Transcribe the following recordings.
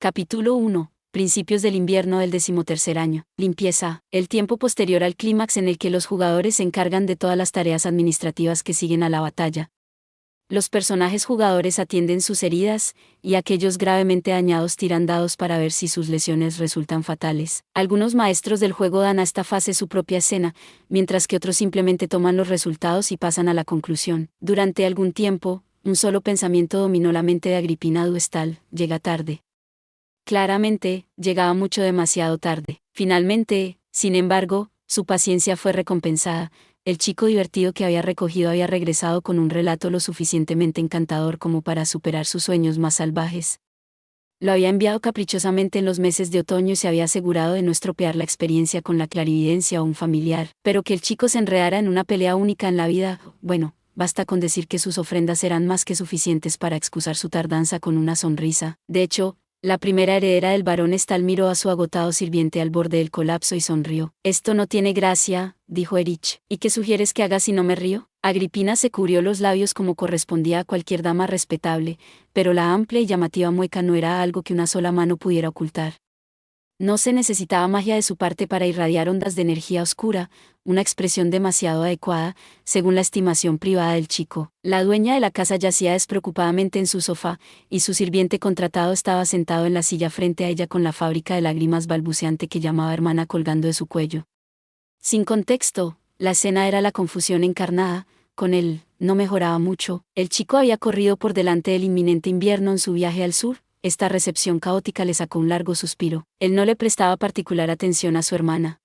Capítulo 1. Principios del invierno del 13º año. Limpieza. El tiempo posterior al clímax en el que los jugadores se encargan de todas las tareas administrativas que siguen a la batalla. Los personajes jugadores atienden sus heridas, y aquellos gravemente dañados tiran dados para ver si sus lesiones resultan fatales. Algunos maestros del juego dan a esta fase su propia escena, mientras que otros simplemente toman los resultados y pasan a la conclusión. Durante algún tiempo, un solo pensamiento dominó la mente de Agripina Duestal: llega tarde. Claramente, llegaba mucho demasiado tarde. Finalmente, sin embargo, su paciencia fue recompensada. El chico divertido que había recogido había regresado con un relato lo suficientemente encantador como para superar sus sueños más salvajes. Lo había enviado caprichosamente en los meses de otoño y se había asegurado de no estropear la experiencia con la clarividencia o un familiar. Pero que el chico se enredara en una pelea única en la vida, bueno, basta con decir que sus ofrendas eran más que suficientes para excusar su tardanza con una sonrisa. De hecho, la primera heredera del barón Estal miró a su agotado sirviente al borde del colapso y sonrió. «Esto no tiene gracia», dijo Erich. «¿Y qué sugieres que haga si no me río?» Agripina se cubrió los labios como correspondía a cualquier dama respetable, pero la amplia y llamativa mueca no era algo que una sola mano pudiera ocultar. No se necesitaba magia de su parte para irradiar ondas de energía oscura, una expresión demasiado adecuada, según la estimación privada del chico. La dueña de la casa yacía despreocupadamente en su sofá, y su sirviente contratado estaba sentado en la silla frente a ella con la fábrica de lágrimas balbuceante que llamaba hermana colgando de su cuello. Sin contexto, la escena era la confusión encarnada. Con él, no mejoraba mucho. El chico había corrido por delante del inminente invierno en su viaje al sur. Esta recepción caótica le sacó un largo suspiro. Él no le prestaba particular atención a su hermana.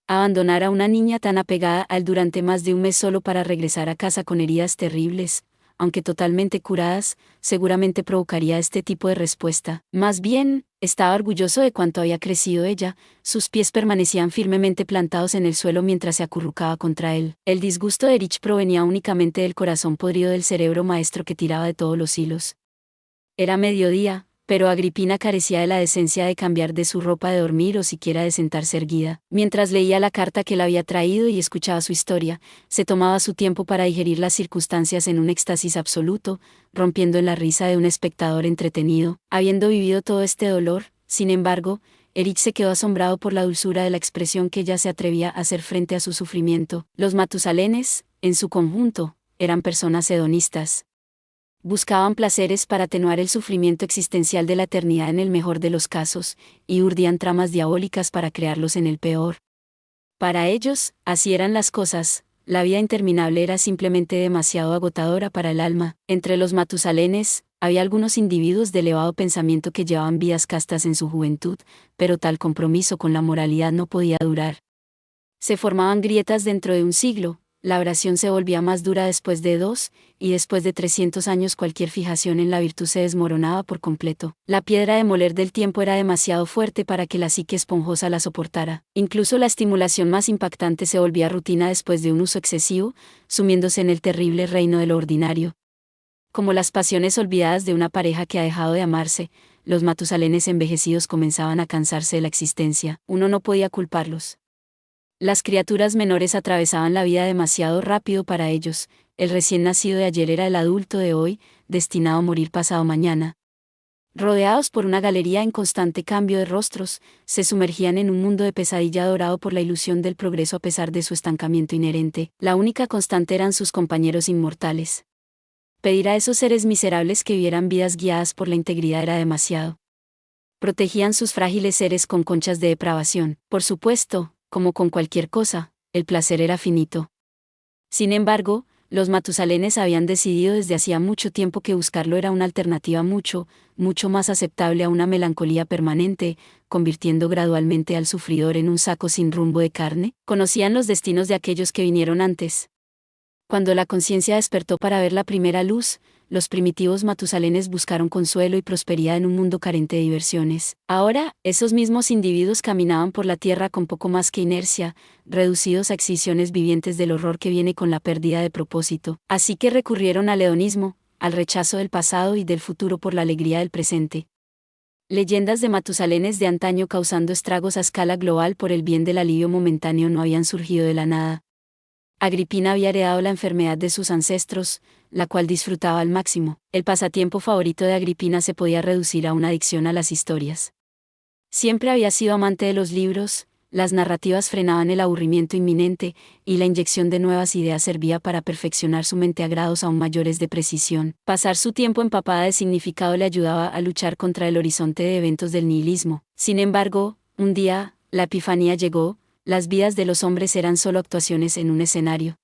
Abandonar a una niña tan apegada a él durante más de un mes solo para regresar a casa con heridas terribles, aunque totalmente curadas, seguramente provocaría este tipo de respuesta. Más bien, estaba orgulloso de cuánto había crecido ella. Sus pies permanecían firmemente plantados en el suelo mientras se acurrucaba contra él. El disgusto de Erich provenía únicamente del corazón podrido del cerebro maestro que tiraba de todos los hilos. Era mediodía, pero Agripina carecía de la decencia de cambiar de su ropa de dormir o siquiera de sentarse erguida. Mientras leía la carta que él había traído y escuchaba su historia, se tomaba su tiempo para digerir las circunstancias en un éxtasis absoluto, rompiendo en la risa de un espectador entretenido. Habiendo vivido todo este dolor, sin embargo, Erich se quedó asombrado por la dulzura de la expresión que ella se atrevía a hacer frente a su sufrimiento. Los Matusalenes, en su conjunto, eran personas hedonistas. Buscaban placeres para atenuar el sufrimiento existencial de la eternidad en el mejor de los casos, y urdían tramas diabólicas para crearlos en el peor. Para ellos, así eran las cosas, la vida interminable era simplemente demasiado agotadora para el alma. Entre los Matusalenes, había algunos individuos de elevado pensamiento que llevaban vidas castas en su juventud, pero tal compromiso con la moralidad no podía durar. Se formaban grietas dentro de un siglo. La oración se volvía más dura después de 2, y después de 300 años cualquier fijación en la virtud se desmoronaba por completo. La piedra de moler del tiempo era demasiado fuerte para que la psique esponjosa la soportara. Incluso la estimulación más impactante se volvía rutina después de un uso excesivo, sumiéndose en el terrible reino de lo ordinario. Como las pasiones olvidadas de una pareja que ha dejado de amarse, los Matusalenes envejecidos comenzaban a cansarse de la existencia. Uno no podía culparlos. Las criaturas menores atravesaban la vida demasiado rápido para ellos. El recién nacido de ayer era el adulto de hoy, destinado a morir pasado mañana. Rodeados por una galería en constante cambio de rostros, se sumergían en un mundo de pesadilla dorado por la ilusión del progreso a pesar de su estancamiento inherente. La única constante eran sus compañeros inmortales. Pedir a esos seres miserables que vivieran vidas guiadas por la integridad era demasiado. Protegían sus frágiles seres con conchas de depravación. Por supuesto, como con cualquier cosa, el placer era finito. Sin embargo, los Matusalenes habían decidido desde hacía mucho tiempo que buscarlo era una alternativa mucho más aceptable a una melancolía permanente, convirtiendo gradualmente al sufridor en un saco sin rumbo de carne. Conocían los destinos de aquellos que vinieron antes. Cuando la conciencia despertó para ver la primera luz, los primitivos Matusalenes buscaron consuelo y prosperidad en un mundo carente de diversiones. Ahora, esos mismos individuos caminaban por la tierra con poco más que inercia, reducidos a excisiones vivientes del horror que viene con la pérdida de propósito. Así que recurrieron al hedonismo, al rechazo del pasado y del futuro por la alegría del presente. Leyendas de Matusalenes de antaño causando estragos a escala global por el bien del alivio momentáneo no habían surgido de la nada. Agripina había heredado la enfermedad de sus ancestros, la cual disfrutaba al máximo. El pasatiempo favorito de Agripina se podía reducir a una adicción a las historias. Siempre había sido amante de los libros, las narrativas frenaban el aburrimiento inminente, y la inyección de nuevas ideas servía para perfeccionar su mente a grados aún mayores de precisión. Pasar su tiempo empapada de significado le ayudaba a luchar contra el horizonte de eventos del nihilismo. Sin embargo, un día, la epifanía llegó: las vidas de los hombres eran solo actuaciones en un escenario.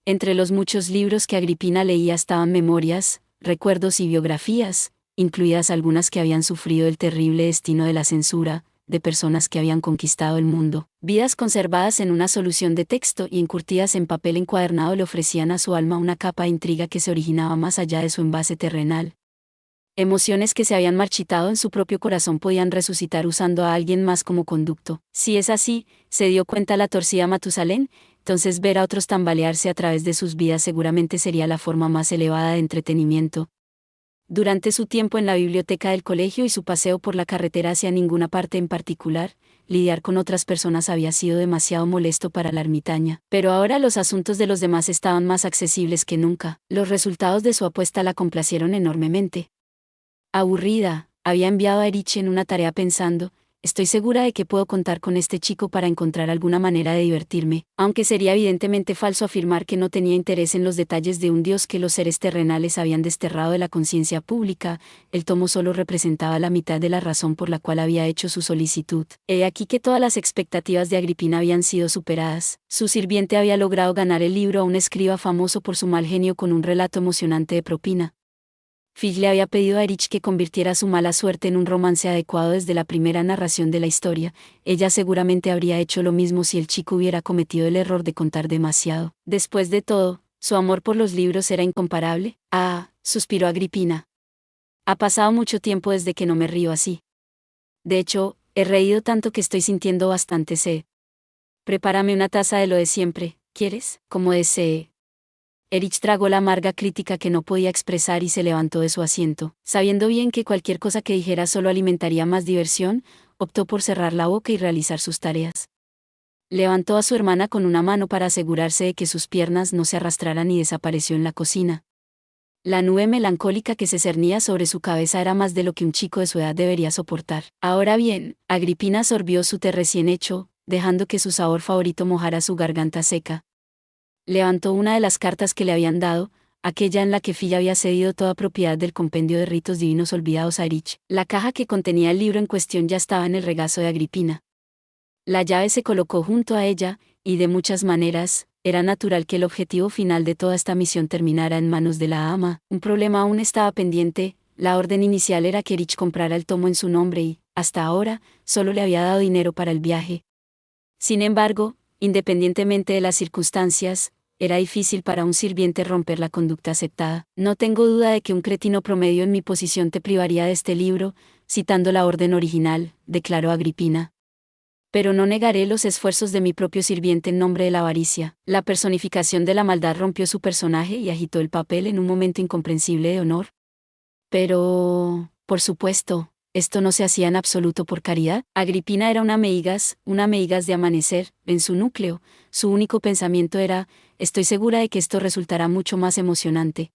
Entre los muchos libros que Agripina leía estaban memorias, recuerdos y biografías, incluidas algunas que habían sufrido el terrible destino de la censura, de personas que habían conquistado el mundo. Vidas conservadas en una solución de texto y encurtidas en papel encuadernado le ofrecían a su alma una capa de intriga que se originaba más allá de su envase terrenal. Emociones que se habían marchitado en su propio corazón podían resucitar usando a alguien más como conducto. Si es así, se dio cuenta la torcida Matusalén, entonces ver a otros tambalearse a través de sus vidas seguramente sería la forma más elevada de entretenimiento. Durante su tiempo en la biblioteca del colegio y su paseo por la carretera hacia ninguna parte en particular, lidiar con otras personas había sido demasiado molesto para la ermitaña. Pero ahora los asuntos de los demás estaban más accesibles que nunca. Los resultados de su apuesta la complacieron enormemente. Aburrida, había enviado a Erich en una tarea pensando: estoy segura de que puedo contar con este chico para encontrar alguna manera de divertirme, aunque sería evidentemente falso afirmar que no tenía interés en los detalles de un Dios que los seres terrenales habían desterrado de la conciencia pública. El tomo solo representaba la mitad de la razón por la cual había hecho su solicitud. He aquí que todas las expectativas de Agripina habían sido superadas. Su sirviente había logrado ganar el libro a un escriba famoso por su mal genio con un relato emocionante de propina. Fitch le había pedido a Erich que convirtiera su mala suerte en un romance adecuado desde la primera narración de la historia. Ella seguramente habría hecho lo mismo si el chico hubiera cometido el error de contar demasiado. Después de todo, su amor por los libros era incomparable. Ah, suspiró Agripina. Ha pasado mucho tiempo desde que no me río así. De hecho, he reído tanto que estoy sintiendo bastante sed. Prepárame una taza de lo de siempre, ¿quieres? Como desee. Erich tragó la amarga crítica que no podía expresar y se levantó de su asiento. Sabiendo bien que cualquier cosa que dijera solo alimentaría más diversión, optó por cerrar la boca y realizar sus tareas. Levantó a su hermana con una mano para asegurarse de que sus piernas no se arrastraran y desapareció en la cocina. La nube melancólica que se cernía sobre su cabeza era más de lo que un chico de su edad debería soportar. Ahora bien, Agripina sorbió su té recién hecho, dejando que su sabor favorito mojara su garganta seca. Levantó una de las cartas que le habían dado, aquella en la que Filla había cedido toda propiedad del compendio de ritos divinos olvidados a Erich. La caja que contenía el libro en cuestión ya estaba en el regazo de Agripina. La llave se colocó junto a ella, y de muchas maneras, era natural que el objetivo final de toda esta misión terminara en manos de la ama. Un problema aún estaba pendiente: la orden inicial era que Erich comprara el tomo en su nombre y, hasta ahora, solo le había dado dinero para el viaje. Sin embargo, independientemente de las circunstancias, era difícil para un sirviente romper la conducta aceptada. No tengo duda de que un cretino promedio en mi posición te privaría de este libro, citando la orden original, declaró Agripina. Pero no negaré los esfuerzos de mi propio sirviente en nombre de la avaricia. La personificación de la maldad rompió su personaje y agitó el papel en un momento incomprensible de honor. Pero, por supuesto, esto no se hacía en absoluto por caridad. Agripina era una meigas de amanecer. En su núcleo, su único pensamiento era: estoy segura de que esto resultará mucho más emocionante.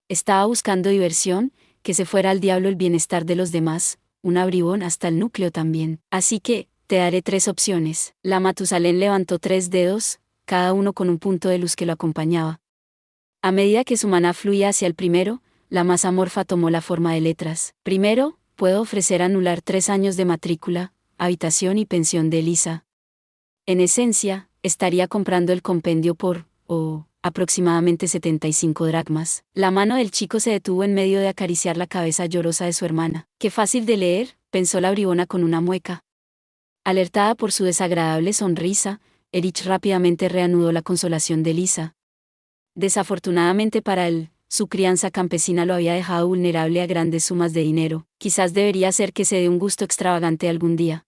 Estaba buscando diversión, que se fuera al diablo el bienestar de los demás, un bribón hasta el núcleo también. Así que, te daré 3 opciones. La Matusalén levantó 3 dedos, cada uno con un punto de luz que lo acompañaba. A medida que su maná fluía hacia el primero, la masa amorfa tomó la forma de letras. Primero, puedo ofrecer anular 3 años de matrícula, habitación y pensión de Elisa. En esencia, estaría comprando el compendio por, aproximadamente 75 dracmas. La mano del chico se detuvo en medio de acariciar la cabeza llorosa de su hermana. Qué fácil de leer, pensó la bribona con una mueca. Alertada por su desagradable sonrisa, Erich rápidamente reanudó la consolación de Elisa. Desafortunadamente para él, su crianza campesina lo había dejado vulnerable a grandes sumas de dinero. Quizás debería ser que se dé un gusto extravagante algún día.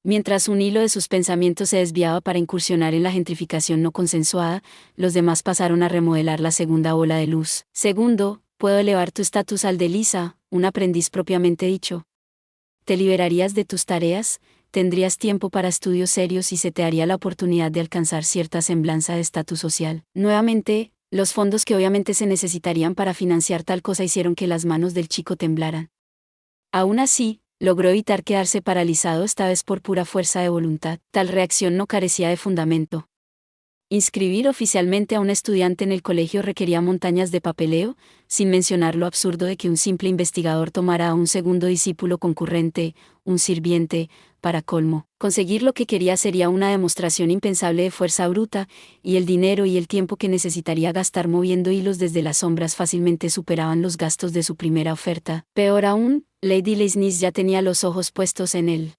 Mientras un hilo de sus pensamientos se desviaba para incursionar en la gentrificación no consensuada, los demás pasaron a remodelar la segunda bola de luz. Segundo, puedo elevar tu estatus al de Elisa, un aprendiz propiamente dicho. Te liberarías de tus tareas, tendrías tiempo para estudios serios y se te daría la oportunidad de alcanzar cierta semblanza de estatus social. Nuevamente, los fondos que obviamente se necesitarían para financiar tal cosa hicieron que las manos del chico temblaran. Aún así, logró evitar quedarse paralizado esta vez por pura fuerza de voluntad. Tal reacción no carecía de fundamento. Inscribir oficialmente a un estudiante en el colegio requería montañas de papeleo, sin mencionar lo absurdo de que un simple investigador tomara a un segundo discípulo concurrente, un sirviente, para colmo. Conseguir lo que quería sería una demostración impensable de fuerza bruta, y el dinero y el tiempo que necesitaría gastar moviendo hilos desde las sombras fácilmente superaban los gastos de su primera oferta. Peor aún, Lady Leisnis ya tenía los ojos puestos en él.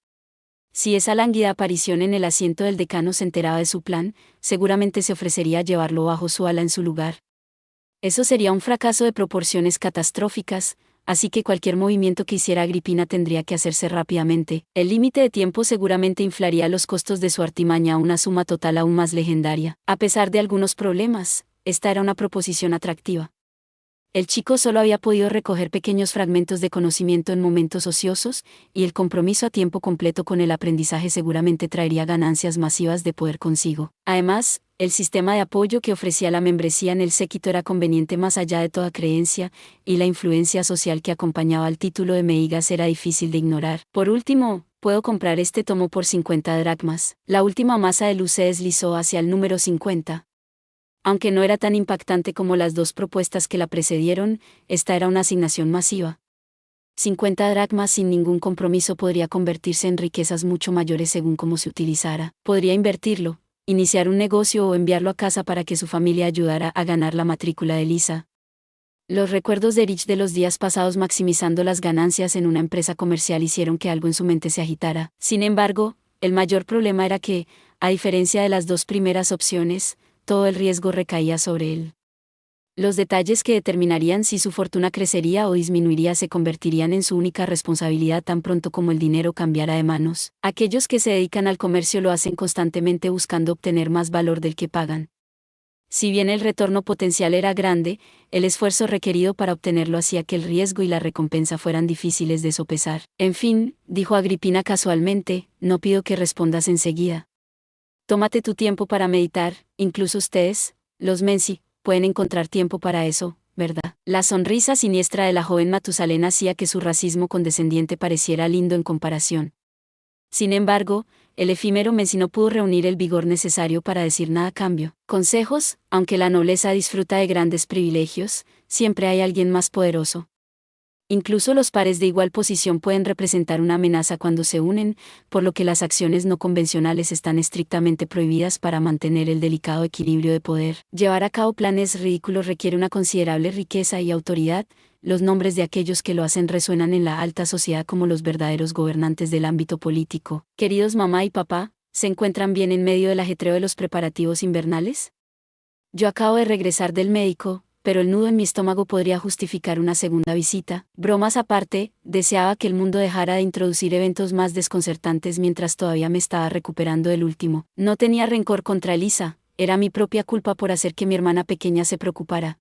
Si esa lánguida aparición en el asiento del decano se enteraba de su plan, seguramente se ofrecería a llevarlo bajo su ala en su lugar. Eso sería un fracaso de proporciones catastróficas, así que cualquier movimiento que hiciera Agripina tendría que hacerse rápidamente. El límite de tiempo seguramente inflaría los costos de su artimaña a una suma total aún más legendaria. A pesar de algunos problemas, esta era una proposición atractiva. El chico solo había podido recoger pequeños fragmentos de conocimiento en momentos ociosos, y el compromiso a tiempo completo con el aprendizaje seguramente traería ganancias masivas de poder consigo. Además, el sistema de apoyo que ofrecía la membresía en el séquito era conveniente más allá de toda creencia, y la influencia social que acompañaba al título de Meigas era difícil de ignorar. Por último, puedo comprar este tomo por 50 dracmas. La última masa de luz se deslizó hacia el número 50. Aunque no era tan impactante como las dos propuestas que la precedieron, esta era una asignación masiva. 50 dracmas sin ningún compromiso podría convertirse en riquezas mucho mayores según cómo se utilizara. Podría invertirlo, iniciar un negocio o enviarlo a casa para que su familia ayudara a ganar la matrícula de Lisa. Los recuerdos de Rich de los días pasados maximizando las ganancias en una empresa comercial hicieron que algo en su mente se agitara. Sin embargo, el mayor problema era que, a diferencia de las dos primeras opciones, todo el riesgo recaía sobre él. Los detalles que determinarían si su fortuna crecería o disminuiría se convertirían en su única responsabilidad tan pronto como el dinero cambiara de manos. Aquellos que se dedican al comercio lo hacen constantemente buscando obtener más valor del que pagan. Si bien el retorno potencial era grande, el esfuerzo requerido para obtenerlo hacía que el riesgo y la recompensa fueran difíciles de sopesar. En fin, dijo Agripina casualmente, no pido que respondas enseguida. Tómate tu tiempo para meditar, incluso ustedes, los Menci, pueden encontrar tiempo para eso, ¿verdad? La sonrisa siniestra de la joven Matusalén hacía que su racismo condescendiente pareciera lindo en comparación. Sin embargo, el efímero Menci no pudo reunir el vigor necesario para decir nada a cambio. Consejos, aunque la nobleza disfruta de grandes privilegios, siempre hay alguien más poderoso. Incluso los pares de igual posición pueden representar una amenaza cuando se unen, por lo que las acciones no convencionales están estrictamente prohibidas para mantener el delicado equilibrio de poder. Llevar a cabo planes ridículos requiere una considerable riqueza y autoridad. Los nombres de aquellos que lo hacen resuenan en la alta sociedad como los verdaderos gobernantes del ámbito político. Queridos mamá y papá, ¿se encuentran bien en medio del ajetreo de los preparativos invernales? Yo acabo de regresar del médico, pero el nudo en mi estómago podría justificar una segunda visita. Bromas aparte, deseaba que el mundo dejara de introducir eventos más desconcertantes mientras todavía me estaba recuperando del último. No tenía rencor contra Elisa, era mi propia culpa por hacer que mi hermana pequeña se preocupara.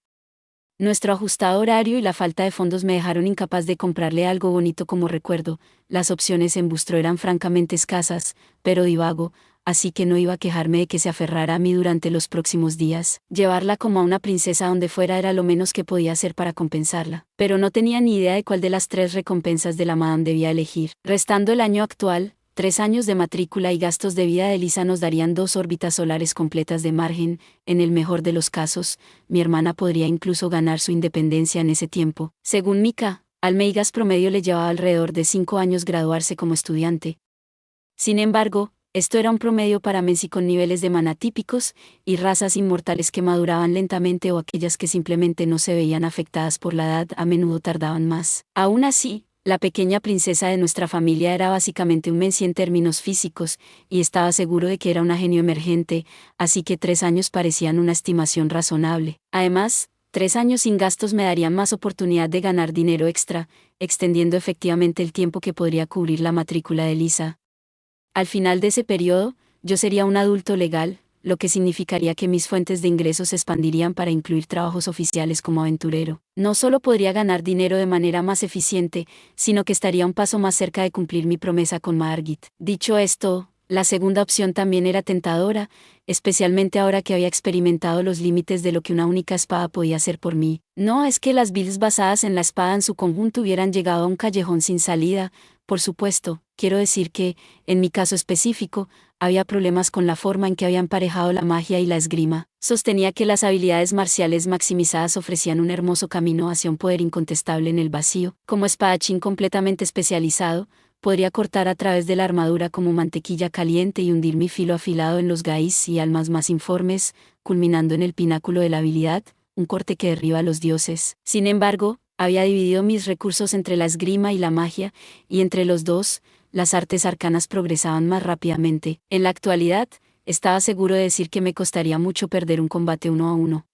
Nuestro ajustado horario y la falta de fondos me dejaron incapaz de comprarle algo bonito como recuerdo. Las opciones en Bustro eran francamente escasas, pero divago, así que no iba a quejarme de que se aferrara a mí durante los próximos días. Llevarla como a una princesa donde fuera era lo menos que podía hacer para compensarla. Pero no tenía ni idea de cuál de las tres recompensas de la madame debía elegir. Restando el año actual, 3 años de matrícula y gastos de vida de Lisa nos darían 2 órbitas solares completas de margen. En el mejor de los casos, mi hermana podría incluso ganar su independencia en ese tiempo. Según Mika, al Meigas promedio le llevaba alrededor de 5 años graduarse como estudiante. Sin embargo, esto era un promedio para Menci con niveles de maná típicos, y razas inmortales que maduraban lentamente o aquellas que simplemente no se veían afectadas por la edad a menudo tardaban más. Aún así, la pequeña princesa de nuestra familia era básicamente un Menci en términos físicos, y estaba seguro de que era una genio emergente, así que 3 años parecían una estimación razonable. Además, 3 años sin gastos me darían más oportunidad de ganar dinero extra, extendiendo efectivamente el tiempo que podría cubrir la matrícula de Lisa. Al final de ese periodo, yo sería un adulto legal, lo que significaría que mis fuentes de ingresos se expandirían para incluir trabajos oficiales como aventurero. No solo podría ganar dinero de manera más eficiente, sino que estaría un paso más cerca de cumplir mi promesa con Margit. Dicho esto, la segunda opción también era tentadora, especialmente ahora que había experimentado los límites de lo que una única espada podía hacer por mí. No es que las builds basadas en la espada en su conjunto hubieran llegado a un callejón sin salida, por supuesto, quiero decir que, en mi caso específico, había problemas con la forma en que había emparejado la magia y la esgrima. Sostenía que las habilidades marciales maximizadas ofrecían un hermoso camino hacia un poder incontestable en el vacío. Como espadachín completamente especializado, podría cortar a través de la armadura como mantequilla caliente y hundir mi filo afilado en los gaís y almas más informes, culminando en el pináculo de la habilidad, un corte que derriba a los dioses. Sin embargo, había dividido mis recursos entre la esgrima y la magia, y entre los dos, las artes arcanas progresaban más rápidamente. En la actualidad, estaba seguro de decir que me costaría mucho perder un combate 1 a 1.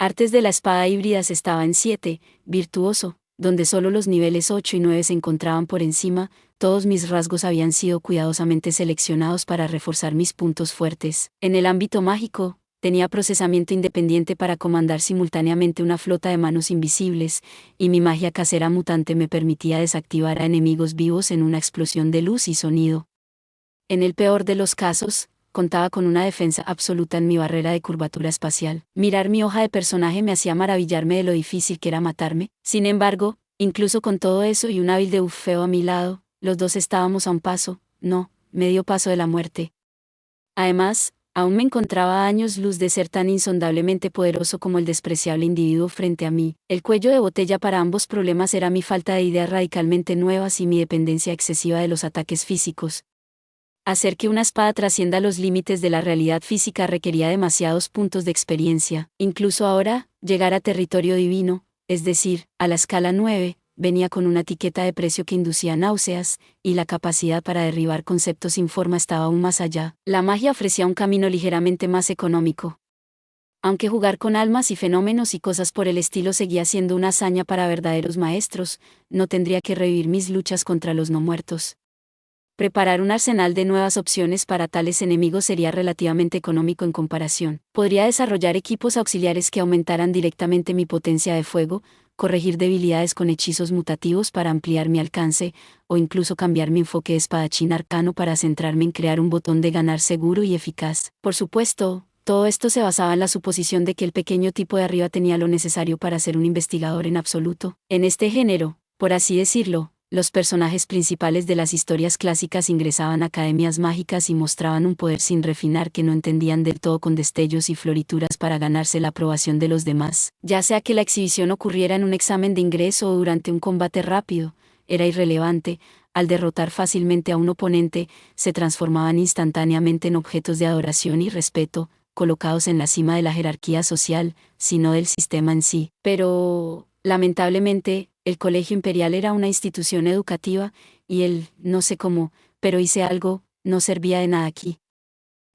Artes de la espada híbridas estaba en 7, virtuoso, donde solo los niveles 8 y 9 se encontraban por encima. Todos mis rasgos habían sido cuidadosamente seleccionados para reforzar mis puntos fuertes. En el ámbito mágico, tenía procesamiento independiente para comandar simultáneamente una flota de manos invisibles, y mi magia casera mutante me permitía desactivar a enemigos vivos en una explosión de luz y sonido. En el peor de los casos, contaba con una defensa absoluta en mi barrera de curvatura espacial. Mirar mi hoja de personaje me hacía maravillarme de lo difícil que era matarme. Sin embargo, incluso con todo eso y un hábil de feo a mi lado, los dos estábamos a un paso, no, medio paso de la muerte. Además, aún me encontraba a años luz de ser tan insondablemente poderoso como el despreciable individuo frente a mí. El cuello de botella para ambos problemas era mi falta de ideas radicalmente nuevas y mi dependencia excesiva de los ataques físicos. Hacer que una espada trascienda los límites de la realidad física requería demasiados puntos de experiencia. Incluso ahora, llegar a territorio divino, es decir, a la escala 9, venía con una etiqueta de precio que inducía náuseas, y la capacidad para derribar conceptos sin forma estaba aún más allá. La magia ofrecía un camino ligeramente más económico. Aunque jugar con almas y fenómenos y cosas por el estilo seguía siendo una hazaña para verdaderos maestros, no tendría que revivir mis luchas contra los no muertos. Preparar un arsenal de nuevas opciones para tales enemigos sería relativamente económico en comparación. Podría desarrollar equipos auxiliares que aumentaran directamente mi potencia de fuego, corregir debilidades con hechizos mutativos para ampliar mi alcance, o incluso cambiar mi enfoque de espadachín arcano para centrarme en crear un botón de ganar seguro y eficaz. Por supuesto, todo esto se basaba en la suposición de que el pequeño tipo de arriba tenía lo necesario para ser un investigador en absoluto. En este género, por así decirlo, los personajes principales de las historias clásicas ingresaban a academias mágicas y mostraban un poder sin refinar que no entendían del todo, con destellos y florituras para ganarse la aprobación de los demás. Ya sea que la exhibición ocurriera en un examen de ingreso o durante un combate rápido, era irrelevante. Al derrotar fácilmente a un oponente, se transformaban instantáneamente en objetos de adoración y respeto, colocados en la cima de la jerarquía social, sino del sistema en sí. Pero, lamentablemente, el Colegio Imperial era una institución educativa, y no sé cómo, pero hice algo, no servía de nada aquí.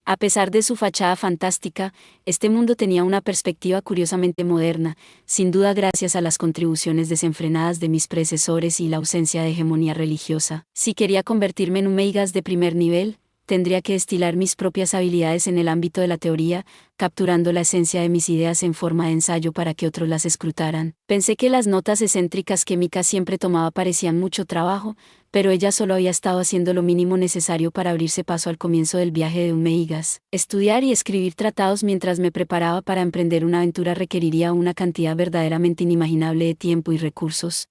A pesar de su fachada fantástica, este mundo tenía una perspectiva curiosamente moderna, sin duda gracias a las contribuciones desenfrenadas de mis predecesores y la ausencia de hegemonía religiosa. Si quería convertirme en un Meigas de primer nivel, tendría que destilar mis propias habilidades en el ámbito de la teoría, capturando la esencia de mis ideas en forma de ensayo para que otros las escrutaran. Pensé que las notas excéntricas que Mika siempre tomaba parecían mucho trabajo, pero ella solo había estado haciendo lo mínimo necesario para abrirse paso al comienzo del viaje de un Meigas. Estudiar y escribir tratados mientras me preparaba para emprender una aventura requeriría una cantidad verdaderamente inimaginable de tiempo y recursos.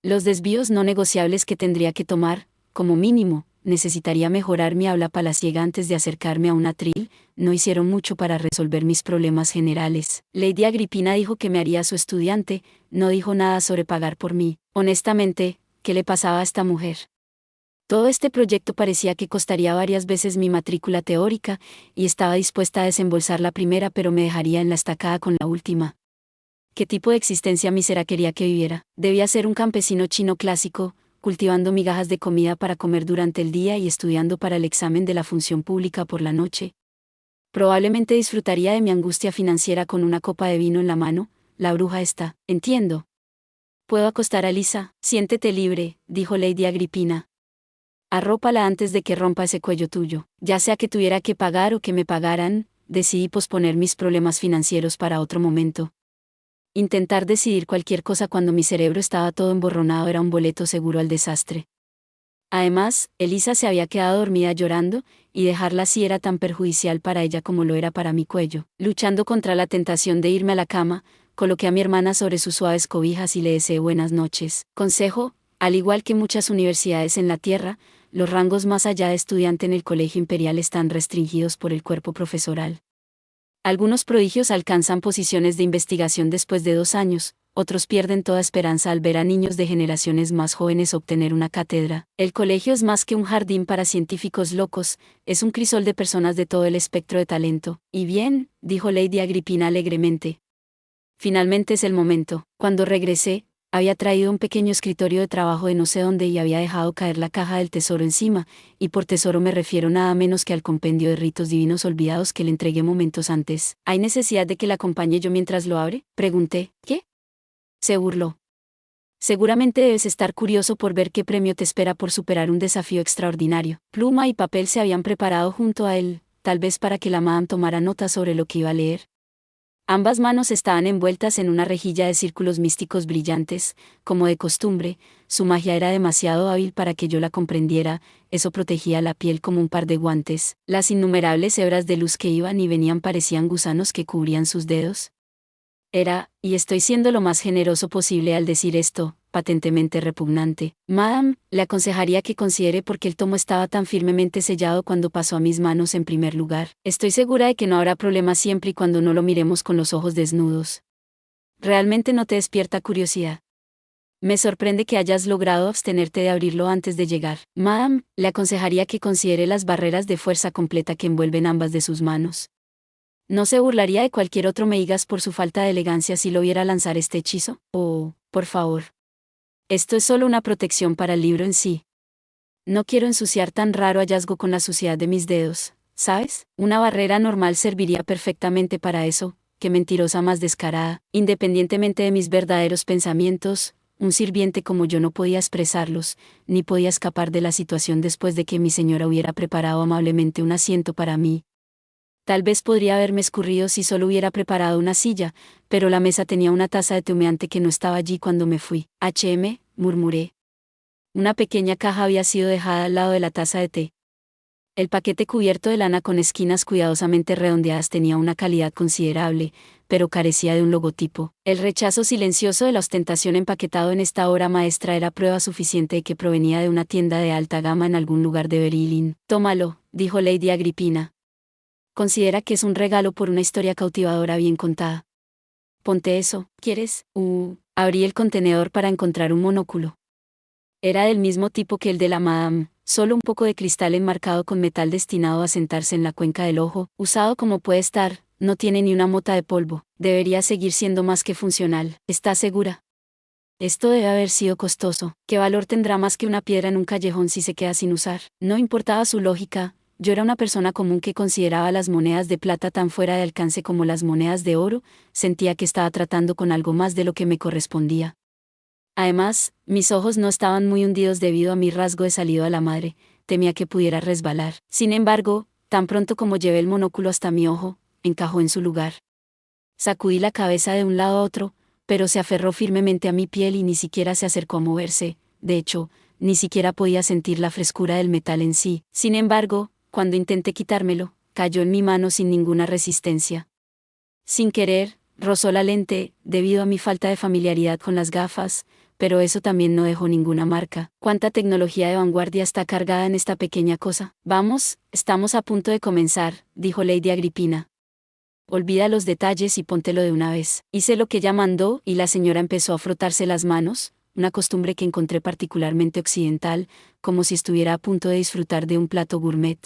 Los desvíos no negociables que tendría que tomar, como mínimo, necesitaría mejorar mi habla palaciega antes de acercarme a un atril, no hicieron mucho para resolver mis problemas generales. Lady Agripina dijo que me haría su estudiante, no dijo nada sobre pagar por mí. Honestamente, ¿qué le pasaba a esta mujer? Todo este proyecto parecía que costaría varias veces mi matrícula teórica, y estaba dispuesta a desembolsar la primera, pero me dejaría en la estacada con la última. ¿Qué tipo de existencia mísera quería que viviera? Debía ser un campesino chino clásico, cultivando migajas de comida para comer durante el día y estudiando para el examen de la función pública por la noche. Probablemente disfrutaría de mi angustia financiera con una copa de vino en la mano. La bruja está. Entiendo. ¿Puedo acostar a Lisa? Siéntete libre, dijo Lady Agripina. Arrópala antes de que rompa ese cuello tuyo. Ya sea que tuviera que pagar o que me pagaran, decidí posponer mis problemas financieros para otro momento. Intentar decidir cualquier cosa cuando mi cerebro estaba todo emborronado era un boleto seguro al desastre. Además, Elisa se había quedado dormida llorando, y dejarla así era tan perjudicial para ella como lo era para mi cuello. Luchando contra la tentación de irme a la cama, coloqué a mi hermana sobre sus suaves cobijas y le deseé buenas noches. Consejo: al igual que muchas universidades en la Tierra, los rangos más allá de estudiante en el Colegio Imperial están restringidos por el cuerpo profesoral. Algunos prodigios alcanzan posiciones de investigación después de 2 años, otros pierden toda esperanza al ver a niños de generaciones más jóvenes obtener una cátedra. El colegio es más que un jardín para científicos locos, es un crisol de personas de todo el espectro de talento. Y bien, dijo Lady Agripina alegremente. Finalmente es el momento. Cuando regresé, había traído un pequeño escritorio de trabajo de no sé dónde y había dejado caer la caja del tesoro encima, y por tesoro me refiero nada menos que al compendio de ritos divinos olvidados que le entregué momentos antes. ¿Hay necesidad de que la acompañe yo mientras lo abre?, pregunté. ¿Qué? Se burló. Seguramente debes estar curioso por ver qué premio te espera por superar un desafío extraordinario. Pluma y papel se habían preparado junto a él, tal vez para que la madame tomara nota sobre lo que iba a leer. Ambas manos estaban envueltas en una rejilla de círculos místicos brillantes, como de costumbre. Su magia era demasiado hábil para que yo la comprendiera, eso protegía la piel como un par de guantes. Las innumerables hebras de luz que iban y venían parecían gusanos que cubrían sus dedos. Era, y estoy siendo lo más generoso posible al decir esto, patentemente repugnante. Madame, le aconsejaría que considere por qué el tomo estaba tan firmemente sellado cuando pasó a mis manos en primer lugar. Estoy segura de que no habrá problema siempre y cuando no lo miremos con los ojos desnudos. ¿Realmente no te despierta curiosidad? Me sorprende que hayas logrado abstenerte de abrirlo antes de llegar. Madame, le aconsejaría que considere las barreras de fuerza completa que envuelven ambas de sus manos. ¿No se burlaría de cualquier otro Meigas por su falta de elegancia si lo viera lanzar este hechizo? Oh, por favor. Esto es solo una protección para el libro en sí. No quiero ensuciar tan raro hallazgo con la suciedad de mis dedos, ¿sabes? Una barrera normal serviría perfectamente para eso. Qué mentirosa más descarada. Independientemente de mis verdaderos pensamientos, un sirviente como yo no podía expresarlos, ni podía escapar de la situación después de que mi señora hubiera preparado amablemente un asiento para mí. Tal vez podría haberme escurrido si solo hubiera preparado una silla, pero la mesa tenía una taza de té humeante que no estaba allí cuando me fui. Murmuré. Una pequeña caja había sido dejada al lado de la taza de té. El paquete cubierto de lana con esquinas cuidadosamente redondeadas tenía una calidad considerable, pero carecía de un logotipo. El rechazo silencioso de la ostentación empaquetado en esta obra maestra era prueba suficiente de que provenía de una tienda de alta gama en algún lugar de Berlín. Tómalo, dijo Lady Agripina. Considera que es un regalo por una historia cautivadora bien contada. Ponte eso, ¿quieres? Abrí el contenedor para encontrar un monóculo. Era del mismo tipo que el de la madame, solo un poco de cristal enmarcado con metal destinado a sentarse en la cuenca del ojo. Usado como puede estar, no tiene ni una mota de polvo. Debería seguir siendo más que funcional. ¿Estás segura? Esto debe haber sido costoso. ¿Qué valor tendrá más que una piedra en un callejón si se queda sin usar? No importaba su lógica. Yo era una persona común que consideraba las monedas de plata tan fuera de alcance como las monedas de oro. Sentía que estaba tratando con algo más de lo que me correspondía. Además, mis ojos no estaban muy hundidos debido a mi rasgo de salido a la madre, temía que pudiera resbalar. Sin embargo, tan pronto como llevé el monóculo hasta mi ojo, encajó en su lugar. Sacudí la cabeza de un lado a otro, pero se aferró firmemente a mi piel y ni siquiera se acercó a moverse. De hecho, ni siquiera podía sentir la frescura del metal en sí. Sin embargo, cuando intenté quitármelo, cayó en mi mano sin ninguna resistencia. Sin querer, rozó la lente, debido a mi falta de familiaridad con las gafas, pero eso también no dejó ninguna marca. ¿Cuánta tecnología de vanguardia está cargada en esta pequeña cosa? Vamos, estamos a punto de comenzar, dijo Lady Agripina. Olvida los detalles y póntelo de una vez. Hice lo que ella mandó y la señora empezó a frotarse las manos, una costumbre que encontré particularmente occidental, como si estuviera a punto de disfrutar de un plato gourmet.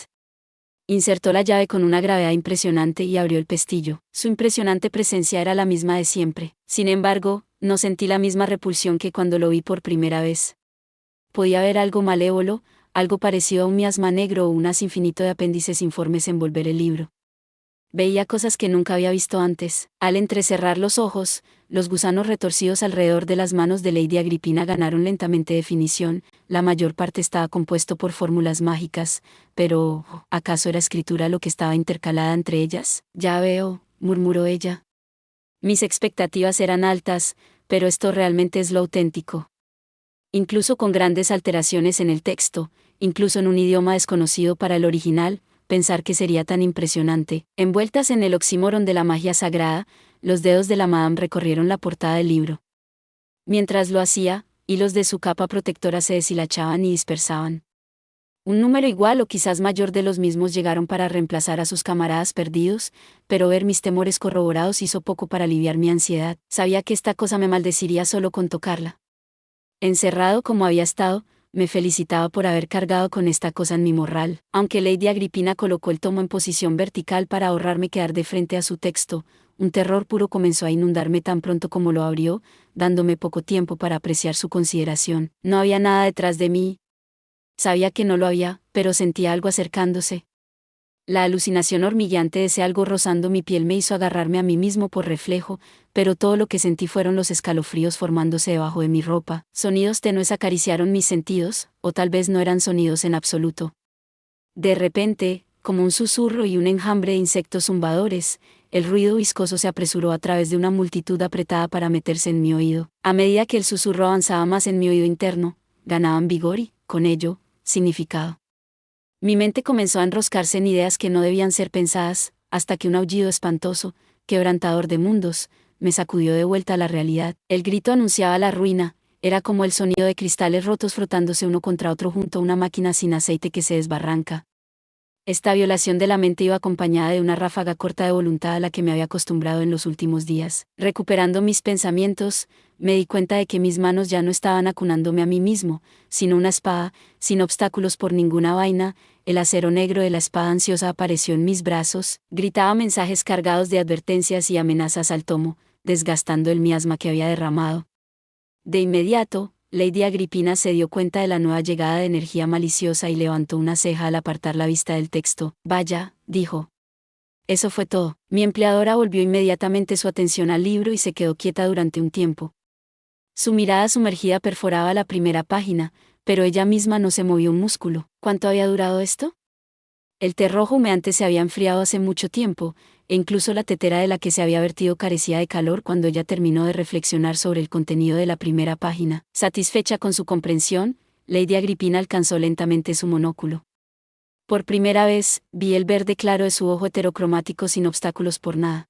Insertó la llave con una gravedad impresionante y abrió el pestillo. Su impresionante presencia era la misma de siempre. Sin embargo, no sentí la misma repulsión que cuando lo vi por primera vez. Podía ver algo malévolo, algo parecido a un miasma negro o un haz infinito de apéndices informes envolver el libro. Veía cosas que nunca había visto antes. Al entrecerrar los ojos, los gusanos retorcidos alrededor de las manos de Lady Agripina ganaron lentamente definición. La mayor parte estaba compuesto por fórmulas mágicas, pero ¿acaso era escritura lo que estaba intercalada entre ellas? Ya veo, murmuró ella. Mis expectativas eran altas, pero esto realmente es lo auténtico. Incluso con grandes alteraciones en el texto, incluso en un idioma desconocido para el original, pensar que sería tan impresionante. Envueltas en el oxímoron de la magia sagrada, los dedos de la madame recorrieron la portada del libro. Mientras lo hacía, hilos de su capa protectora se deshilachaban y dispersaban. Un número igual o quizás mayor de los mismos llegaron para reemplazar a sus camaradas perdidos, pero ver mis temores corroborados hizo poco para aliviar mi ansiedad. Sabía que esta cosa me maldeciría solo con tocarla. Encerrado como había estado, me felicitaba por haber cargado con esta cosa en mi morral. Aunque Lady Agripina colocó el tomo en posición vertical para ahorrarme quedar de frente a su texto, un terror puro comenzó a inundarme tan pronto como lo abrió, dándome poco tiempo para apreciar su consideración. No había nada detrás de mí. Sabía que no lo había, pero sentía algo acercándose. La alucinación hormigueante de ese algo rozando mi piel me hizo agarrarme a mí mismo por reflejo, pero todo lo que sentí fueron los escalofríos formándose debajo de mi ropa. Sonidos tenues acariciaron mis sentidos, o tal vez no eran sonidos en absoluto. De repente, como un susurro y un enjambre de insectos zumbadores, el ruido viscoso se apresuró a través de una multitud apretada para meterse en mi oído. A medida que el susurro avanzaba más en mi oído interno, ganaban vigor y, con ello, significado. Mi mente comenzó a enroscarse en ideas que no debían ser pensadas, hasta que un aullido espantoso, quebrantador de mundos, me sacudió de vuelta a la realidad. El grito anunciaba la ruina, era como el sonido de cristales rotos frotándose uno contra otro junto a una máquina sin aceite que se desbarranca. Esta violación de la mente iba acompañada de una ráfaga corta de voluntad a la que me había acostumbrado en los últimos días. Recuperando mis pensamientos, me di cuenta de que mis manos ya no estaban acunándome a mí mismo, sino una espada, sin obstáculos por ninguna vaina. El acero negro de la espada ansiosa apareció en mis brazos, gritaba mensajes cargados de advertencias y amenazas al tomo, desgastando el miasma que había derramado. De inmediato, Lady Agripina se dio cuenta de la nueva llegada de energía maliciosa y levantó una ceja al apartar la vista del texto. Vaya, dijo. Eso fue todo. Mi empleadora volvió inmediatamente su atención al libro y se quedó quieta durante un tiempo. Su mirada sumergida perforaba la primera página, pero ella misma no se movió un músculo. ¿Cuánto había durado esto? El té rojo humeante se había enfriado hace mucho tiempo, e incluso la tetera de la que se había vertido carecía de calor cuando ella terminó de reflexionar sobre el contenido de la primera página. Satisfecha con su comprensión, Lady Agripina alcanzó lentamente su monóculo. Por primera vez, vi el verde claro de su ojo heterocromático sin obstáculos por nada.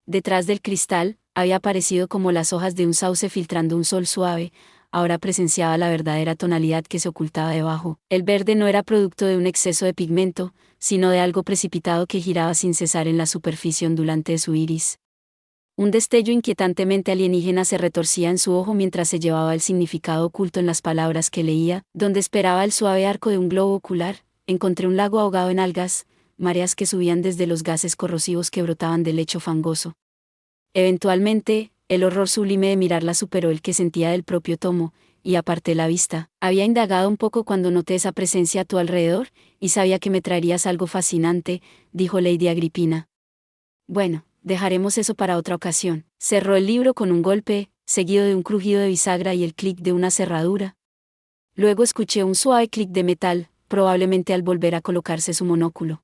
Detrás del cristal, había aparecido como las hojas de un sauce filtrando un sol suave. Ahora presenciaba la verdadera tonalidad que se ocultaba debajo. El verde no era producto de un exceso de pigmento, sino de algo precipitado que giraba sin cesar en la superficie ondulante de su iris. Un destello inquietantemente alienígena se retorcía en su ojo mientras se llevaba el significado oculto en las palabras que leía. Donde esperaba el suave arco de un globo ocular, encontré un lago ahogado en algas, mareas que subían desde los gases corrosivos que brotaban del lecho fangoso. Eventualmente, el horror sublime de mirarla superó el que sentía del propio tomo, y aparté la vista. Había indagado un poco cuando noté esa presencia a tu alrededor, y sabía que me traerías algo fascinante, dijo Lady Agripina. Bueno, dejaremos eso para otra ocasión. Cerró el libro con un golpe, seguido de un crujido de bisagra y el clic de una cerradura. Luego escuché un suave clic de metal, probablemente al volver a colocarse su monóculo.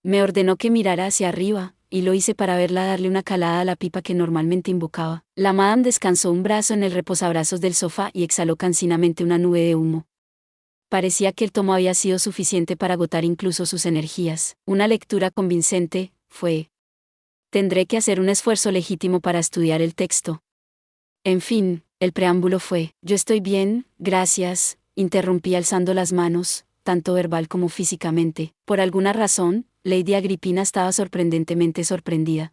Me ordenó que mirara hacia arriba, y lo hice para verla darle una calada a la pipa que normalmente invocaba. La madame descansó un brazo en el reposabrazos del sofá y exhaló cansinamente una nube de humo. Parecía que el tomo había sido suficiente para agotar incluso sus energías. Una lectura convincente, fue. Tendré que hacer un esfuerzo legítimo para estudiar el texto. En fin, el preámbulo fue. Yo estoy bien, gracias, interrumpí alzando las manos, tanto verbal como físicamente. Por alguna razón, Lady Agripina estaba sorprendentemente sorprendida.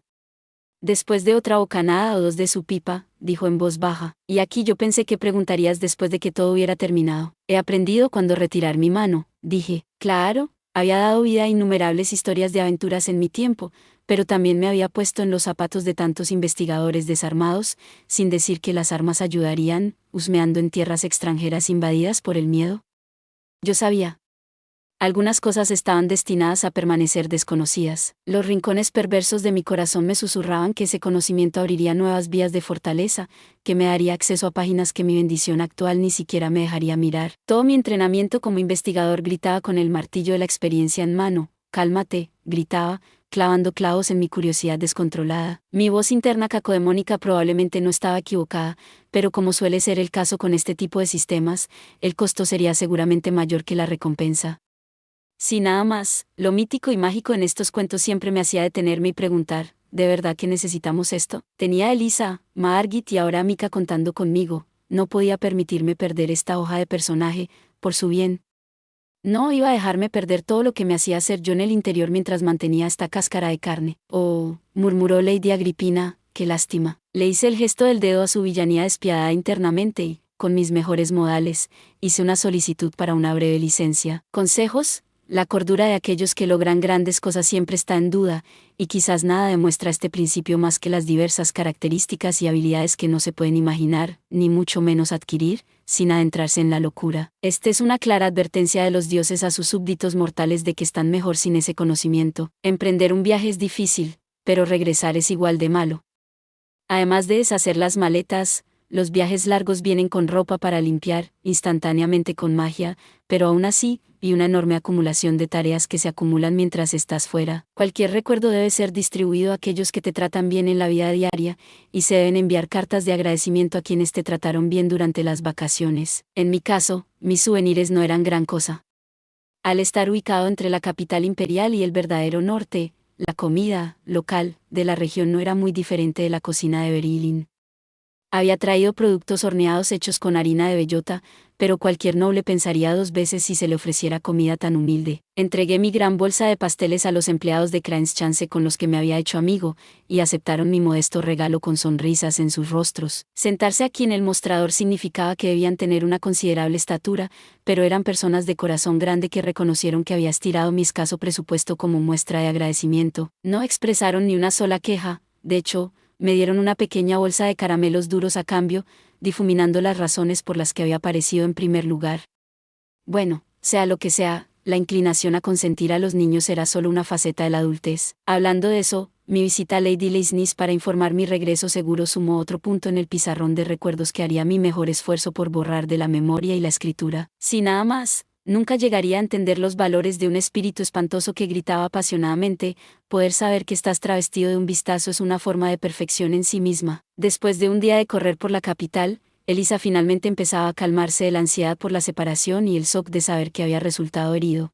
Después de otra bocanada o dos de su pipa, dijo en voz baja, y aquí yo pensé que preguntarías después de que todo hubiera terminado. He aprendido cuándo retirar mi mano, dije. Claro, había dado vida a innumerables historias de aventuras en mi tiempo, pero también me había puesto en los zapatos de tantos investigadores desarmados, sin decir que las armas ayudarían, husmeando en tierras extranjeras invadidas por el miedo. Yo sabía. Algunas cosas estaban destinadas a permanecer desconocidas. Los rincones perversos de mi corazón me susurraban que ese conocimiento abriría nuevas vías de fortaleza, que me daría acceso a páginas que mi bendición actual ni siquiera me dejaría mirar. Todo mi entrenamiento como investigador gritaba con el martillo de la experiencia en mano. Cálmate, gritaba, clavando clavos en mi curiosidad descontrolada. Mi voz interna cacodemónica probablemente no estaba equivocada, pero como suele ser el caso con este tipo de sistemas, el costo sería seguramente mayor que la recompensa. Si nada más, lo mítico y mágico en estos cuentos siempre me hacía detenerme y preguntar, ¿de verdad que necesitamos esto? Tenía a Elisa, Margit y ahora a Mika contando conmigo, no podía permitirme perder esta hoja de personaje, por su bien. No iba a dejarme perder todo lo que me hacía ser yo en el interior mientras mantenía esta cáscara de carne. Oh, murmuró Lady Agripina, qué lástima. Le hice el gesto del dedo a su villanía despiadada internamente y, con mis mejores modales, hice una solicitud para una breve licencia. ¿Consejos? La cordura de aquellos que logran grandes cosas siempre está en duda, y quizás nada demuestra este principio más que las diversas características y habilidades que no se pueden imaginar, ni mucho menos adquirir, sin adentrarse en la locura. Esta es una clara advertencia de los dioses a sus súbditos mortales de que están mejor sin ese conocimiento. Emprender un viaje es difícil, pero regresar es igual de malo. Además de deshacer las maletas, los viajes largos vienen con ropa para limpiar, instantáneamente con magia, pero aún así, y una enorme acumulación de tareas que se acumulan mientras estás fuera. Cualquier recuerdo debe ser distribuido a aquellos que te tratan bien en la vida diaria, y se deben enviar cartas de agradecimiento a quienes te trataron bien durante las vacaciones. En mi caso, mis souvenirs no eran gran cosa. Al estar ubicado entre la capital imperial y el verdadero norte, la comida, local, de la región no era muy diferente de la cocina de Berilin. Había traído productos horneados hechos con harina de bellota, pero cualquier noble pensaría dos veces si se le ofreciera comida tan humilde. Entregué mi gran bolsa de pasteles a los empleados de Crane's Chance con los que me había hecho amigo, y aceptaron mi modesto regalo con sonrisas en sus rostros. Sentarse aquí en el mostrador significaba que debían tener una considerable estatura, pero eran personas de corazón grande que reconocieron que había estirado mi escaso presupuesto como muestra de agradecimiento. No expresaron ni una sola queja, de hecho, me dieron una pequeña bolsa de caramelos duros a cambio, difuminando las razones por las que había aparecido en primer lugar. Bueno, sea lo que sea, la inclinación a consentir a los niños era solo una faceta de la adultez. Hablando de eso, mi visita a Lady Leisnis para informar mi regreso seguro sumó otro punto en el pizarrón de recuerdos que haría mi mejor esfuerzo por borrar de la memoria y la escritura. Si nada más, nunca llegaría a entender los valores de un espíritu espantoso que gritaba apasionadamente. Poder saber que estás travestido de un vistazo es una forma de perfección en sí misma. Después de un día de correr por la capital, Elisa finalmente empezaba a calmarse de la ansiedad por la separación y el shock de saber que había resultado herido.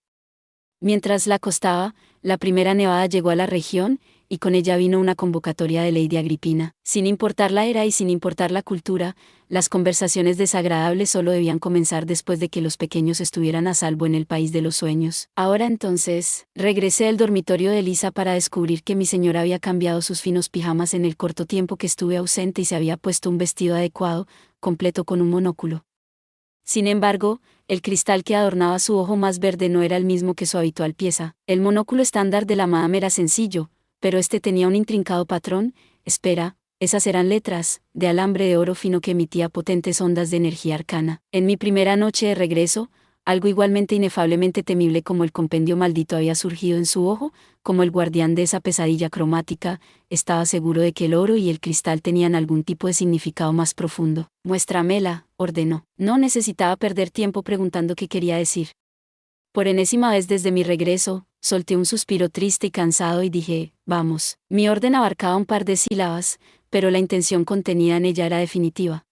Mientras la acostaba, la primera nevada llegó a la región, y con ella vino una convocatoria de Lady Agripina. Sin importar la era y sin importar la cultura, las conversaciones desagradables solo debían comenzar después de que los pequeños estuvieran a salvo en el país de los sueños. Ahora entonces, regresé al dormitorio de Elisa para descubrir que mi señora había cambiado sus finos pijamas en el corto tiempo que estuve ausente y se había puesto un vestido adecuado, completo con un monóculo. Sin embargo, el cristal que adornaba su ojo más verde no era el mismo que su habitual pieza. El monóculo estándar de la madame era sencillo, pero este tenía un intrincado patrón. Espera, esas eran letras, de alambre de oro fino que emitía potentes ondas de energía arcana. En mi primera noche de regreso, algo igualmente inefablemente temible como el compendio maldito había surgido en su ojo, como el guardián de esa pesadilla cromática. Estaba seguro de que el oro y el cristal tenían algún tipo de significado más profundo. Muéstramela, ordenó. No necesitaba perder tiempo preguntando qué quería decir. Por enésima vez desde mi regreso, solté un suspiro triste y cansado y dije, vamos. Mi orden abarcaba un par de sílabas, pero la intención contenida en ella era definitiva.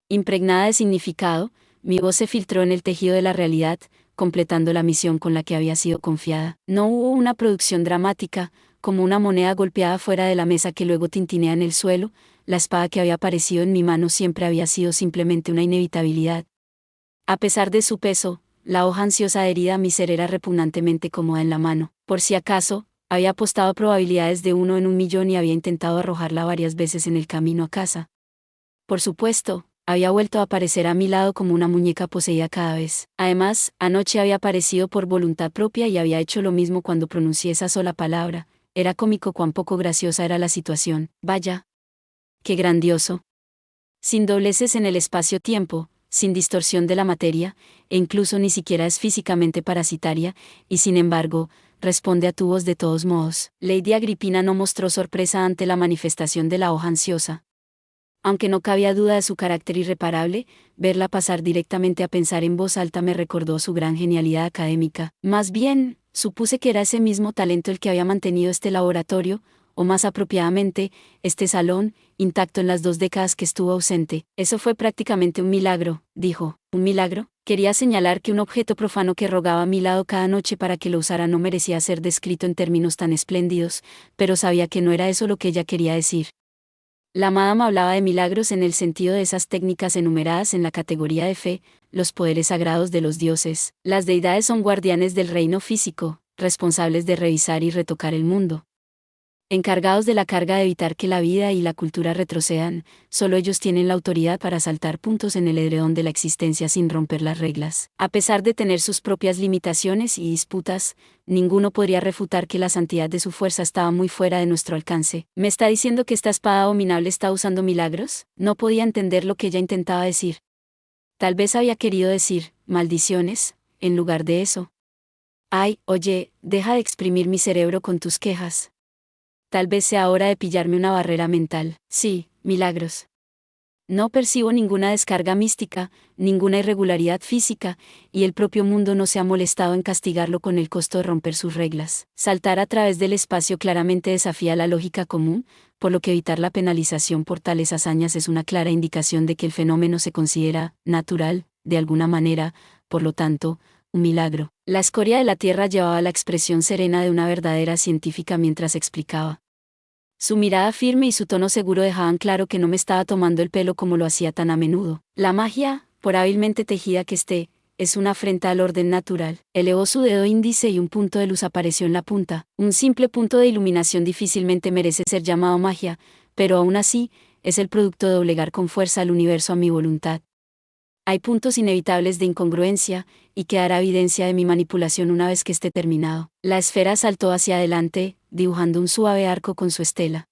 Impregnada de significado, mi voz se filtró en el tejido de la realidad, completando la misión con la que había sido confiada. No hubo una producción dramática, como una moneda golpeada fuera de la mesa que luego tintinea en el suelo. La espada que había aparecido en mi mano siempre había sido simplemente una inevitabilidad. A pesar de su peso, la hoja ansiosa adherida a mi ser era repugnantemente cómoda en la mano. Por si acaso, había apostado probabilidades de 1 en 1.000.000 y había intentado arrojarla varias veces en el camino a casa. Por supuesto, había vuelto a aparecer a mi lado como una muñeca poseída cada vez. Además, anoche había aparecido por voluntad propia y había hecho lo mismo cuando pronuncié esa sola palabra. Era cómico cuán poco graciosa era la situación. Vaya. ¡Qué grandioso! Sin dobleces en el espacio-tiempo, sin distorsión de la materia, e incluso ni siquiera es físicamente parasitaria, y sin embargo, responde a tu voz de todos modos. Lady Agripina no mostró sorpresa ante la manifestación de la hoja ansiosa. Aunque no cabía duda de su carácter irreparable, verla pasar directamente a pensar en voz alta me recordó su gran genialidad académica. Más bien, supuse que era ese mismo talento el que había mantenido este laboratorio, o más apropiadamente, este salón, intacto en las 2 décadas que estuvo ausente. Eso fue prácticamente un milagro, dijo. ¿Un milagro? Quería señalar que un objeto profano que rogaba a mi lado cada noche para que lo usara no merecía ser descrito en términos tan espléndidos, pero sabía que no era eso lo que ella quería decir. La madama hablaba de milagros en el sentido de esas técnicas enumeradas en la categoría de fe, los poderes sagrados de los dioses. Las deidades son guardianes del reino físico, responsables de revisar y retocar el mundo. Encargados de la carga de evitar que la vida y la cultura retrocedan, solo ellos tienen la autoridad para saltar puntos en el edredón de la existencia sin romper las reglas. A pesar de tener sus propias limitaciones y disputas, ninguno podría refutar que la santidad de su fuerza estaba muy fuera de nuestro alcance. ¿Me está diciendo que esta espada abominable está usando milagros? No podía entender lo que ella intentaba decir. Tal vez había querido decir, maldiciones, en lugar de eso. Ay, oye, deja de exprimir mi cerebro con tus quejas. Tal vez sea hora de pillarme una barrera mental. Sí, milagros. No percibo ninguna descarga mística, ninguna irregularidad física, y el propio mundo no se ha molestado en castigarlo con el costo de romper sus reglas. Saltar a través del espacio claramente desafía la lógica común, por lo que evitar la penalización por tales hazañas es una clara indicación de que el fenómeno se considera natural, de alguna manera, por lo tanto, un milagro. La escoria de la Tierra llevaba la expresión serena de una verdadera científica mientras explicaba. Su mirada firme y su tono seguro dejaban claro que no me estaba tomando el pelo como lo hacía tan a menudo. La magia, por hábilmente tejida que esté, es una afrenta al orden natural. Elevó su dedo índice y un punto de luz apareció en la punta. Un simple punto de iluminación difícilmente merece ser llamado magia, pero aún así, es el producto de doblegar con fuerza al universo a mi voluntad. Hay puntos inevitables de incongruencia, y quedará evidencia de mi manipulación una vez que esté terminado. La esfera saltó hacia adelante, dibujando un suave arco con su estela.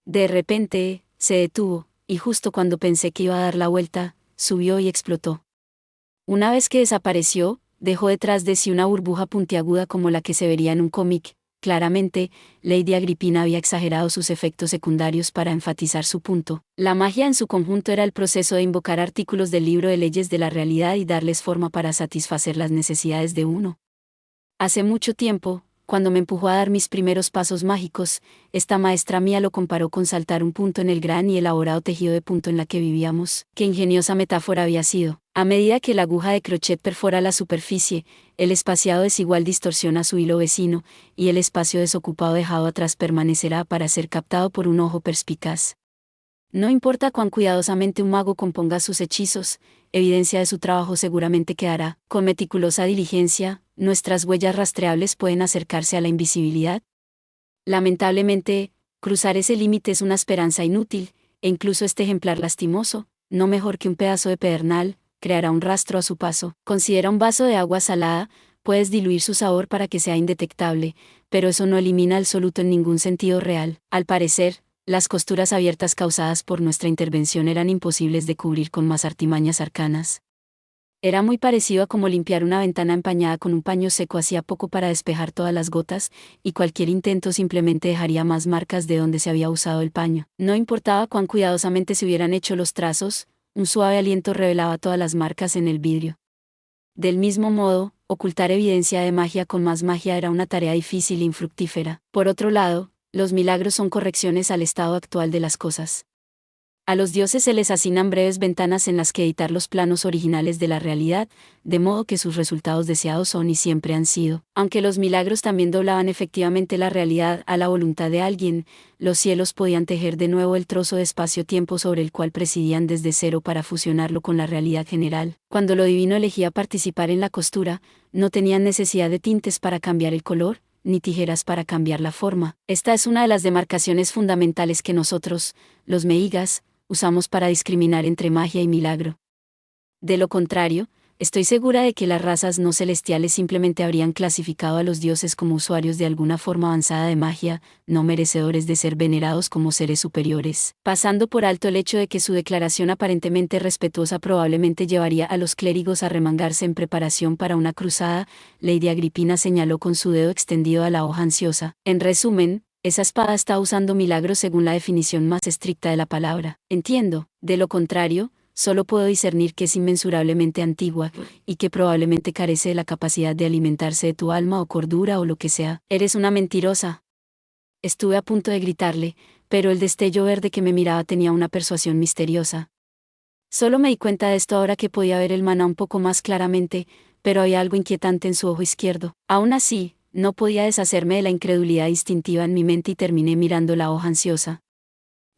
De repente, se detuvo, y justo cuando pensé que iba a dar la vuelta, subió y explotó. Una vez que desapareció, dejó detrás de sí una burbuja puntiaguda como la que se vería en un cómic. Claramente, Lady Agripina había exagerado sus efectos secundarios para enfatizar su punto. La magia en su conjunto era el proceso de invocar artículos del libro de leyes de la realidad y darles forma para satisfacer las necesidades de uno. Hace mucho tiempo, cuando me empujó a dar mis primeros pasos mágicos, esta maestra mía lo comparó con saltar un punto en el gran y elaborado tejido de punto en la que vivíamos. Qué ingeniosa metáfora había sido. A medida que la aguja de crochet perfora la superficie, el espaciado desigual distorsiona su hilo vecino, y el espacio desocupado dejado atrás permanecerá para ser captado por un ojo perspicaz. No importa cuán cuidadosamente un mago componga sus hechizos, evidencia de su trabajo seguramente quedará. Con meticulosa diligencia, nuestras huellas rastreables pueden acercarse a la invisibilidad. Lamentablemente, cruzar ese límite es una esperanza inútil, e incluso este ejemplar lastimoso, no mejor que un pedazo de pedernal, creará un rastro a su paso. Considera un vaso de agua salada, puedes diluir su sabor para que sea indetectable, pero eso no elimina el soluto en ningún sentido real. Al parecer, las costuras abiertas causadas por nuestra intervención eran imposibles de cubrir con más artimañas arcanas. Era muy parecido a como limpiar una ventana empañada con un paño seco hacía poco para despejar todas las gotas, y cualquier intento simplemente dejaría más marcas de donde se había usado el paño. No importaba cuán cuidadosamente se hubieran hecho los trazos, un suave aliento revelaba todas las marcas en el vidrio. Del mismo modo, ocultar evidencia de magia con más magia era una tarea difícil e infructífera. Por otro lado, los milagros son correcciones al estado actual de las cosas. A los dioses se les asignan breves ventanas en las que editar los planos originales de la realidad, de modo que sus resultados deseados son y siempre han sido. Aunque los milagros también doblaban efectivamente la realidad a la voluntad de alguien, los cielos podían tejer de nuevo el trozo de espacio-tiempo sobre el cual presidían desde cero para fusionarlo con la realidad general. Cuando lo divino elegía participar en la costura, no tenían necesidad de tintes para cambiar el color, ni tijeras para cambiar la forma. Esta es una de las demarcaciones fundamentales que nosotros, los meigas, usamos para discriminar entre magia y milagro. De lo contrario, Estoy segura de que las razas no celestiales simplemente habrían clasificado a los dioses como usuarios de alguna forma avanzada de magia, no merecedores de ser venerados como seres superiores. Pasando por alto el hecho de que su declaración aparentemente respetuosa probablemente llevaría a los clérigos a remangarse en preparación para una cruzada, Lady Agripina señaló con su dedo extendido a la hoja ansiosa. En resumen, esa espada está usando milagros según la definición más estricta de la palabra. Entiendo, de lo contrario, solo puedo discernir que es inmensurablemente antigua, y que probablemente carece de la capacidad de alimentarse de tu alma o cordura o lo que sea. Eres una mentirosa. Estuve a punto de gritarle, pero el destello verde que me miraba tenía una persuasión misteriosa. Solo me di cuenta de esto ahora que podía ver el maná un poco más claramente, pero había algo inquietante en su ojo izquierdo. Aún así, no podía deshacerme de la incredulidad instintiva en mi mente y terminé mirando la hoja ansiosa.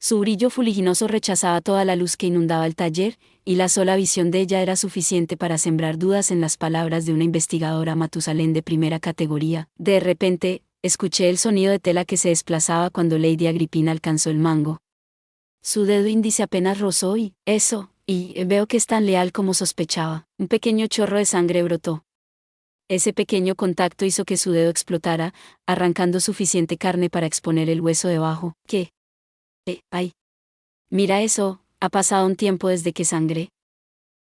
Su brillo fuliginoso rechazaba toda la luz que inundaba el taller, y la sola visión de ella era suficiente para sembrar dudas en las palabras de una investigadora Matusalén de primera categoría. De repente, escuché el sonido de tela que se desplazaba cuando Lady Agripina alcanzó el mango. Su dedo índice apenas rozó y veo que es tan leal como sospechaba. Un pequeño chorro de sangre brotó. Ese pequeño contacto hizo que su dedo explotara, arrancando suficiente carne para exponer el hueso debajo. ¿Qué? ¡Ay! Mira eso, ha pasado un tiempo desde que sangré.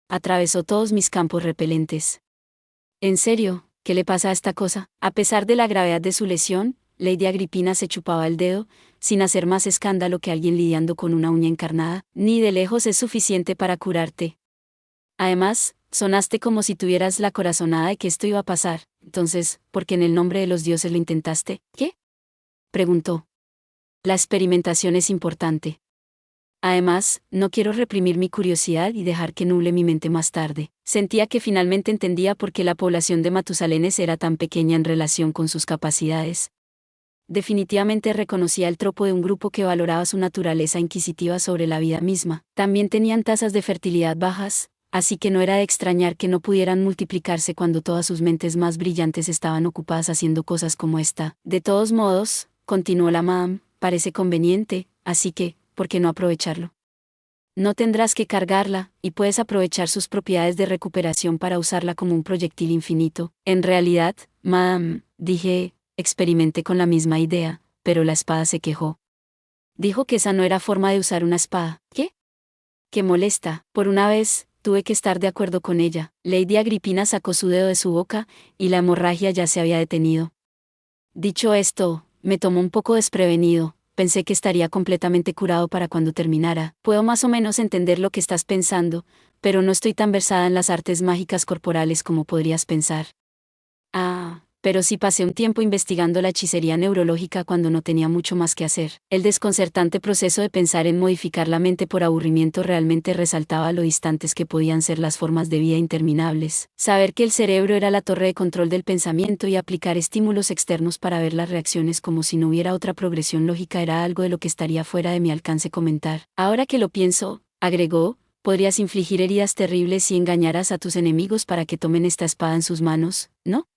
Atravesó todos mis campos repelentes. ¿En serio? ¿Qué le pasa a esta cosa? A pesar de la gravedad de su lesión, Lady Agripina se chupaba el dedo, sin hacer más escándalo que alguien lidiando con una uña encarnada. Ni de lejos es suficiente para curarte. Además, sonaste como si tuvieras la corazonada de que esto iba a pasar. Entonces, ¿por qué en el nombre de los dioses lo intentaste? ¿Qué? Preguntó. La experimentación es importante. Además, no quiero reprimir mi curiosidad y dejar que nuble mi mente más tarde. Sentía que finalmente entendía por qué la población de Matusalenes era tan pequeña en relación con sus capacidades. Definitivamente reconocía el tropo de un grupo que valoraba su naturaleza inquisitiva sobre la vida misma. También tenían tasas de fertilidad bajas, así que no era de extrañar que no pudieran multiplicarse cuando todas sus mentes más brillantes estaban ocupadas haciendo cosas como esta. De todos modos, continuó la madame, parece conveniente, así que, ¿por qué no aprovecharlo? No tendrás que cargarla, y puedes aprovechar sus propiedades de recuperación para usarla como un proyectil infinito. En realidad, madame, dije, experimenté con la misma idea, pero la espada se quejó. Dijo que esa no era forma de usar una espada. ¿Qué? Qué molesta. Por una vez, tuve que estar de acuerdo con ella. Lady Agripina sacó su dedo de su boca, y la hemorragia ya se había detenido. Dicho esto, me tomó un poco desprevenido. Pensé que estaría completamente curado para cuando terminara. Puedo más o menos entender lo que estás pensando, pero no estoy tan versada en las artes mágicas corporales como podrías pensar. Pero sí pasé un tiempo investigando la hechicería neurológica cuando no tenía mucho más que hacer. El desconcertante proceso de pensar en modificar la mente por aburrimiento realmente resaltaba lo distantes que podían ser las formas de vida interminables. Saber que el cerebro era la torre de control del pensamiento y aplicar estímulos externos para ver las reacciones como si no hubiera otra progresión lógica era algo de lo que estaría fuera de mi alcance comentar. Ahora que lo pienso, agregó, podrías infligir heridas terribles si engañaras a tus enemigos para que tomen esta espada en sus manos, ¿no?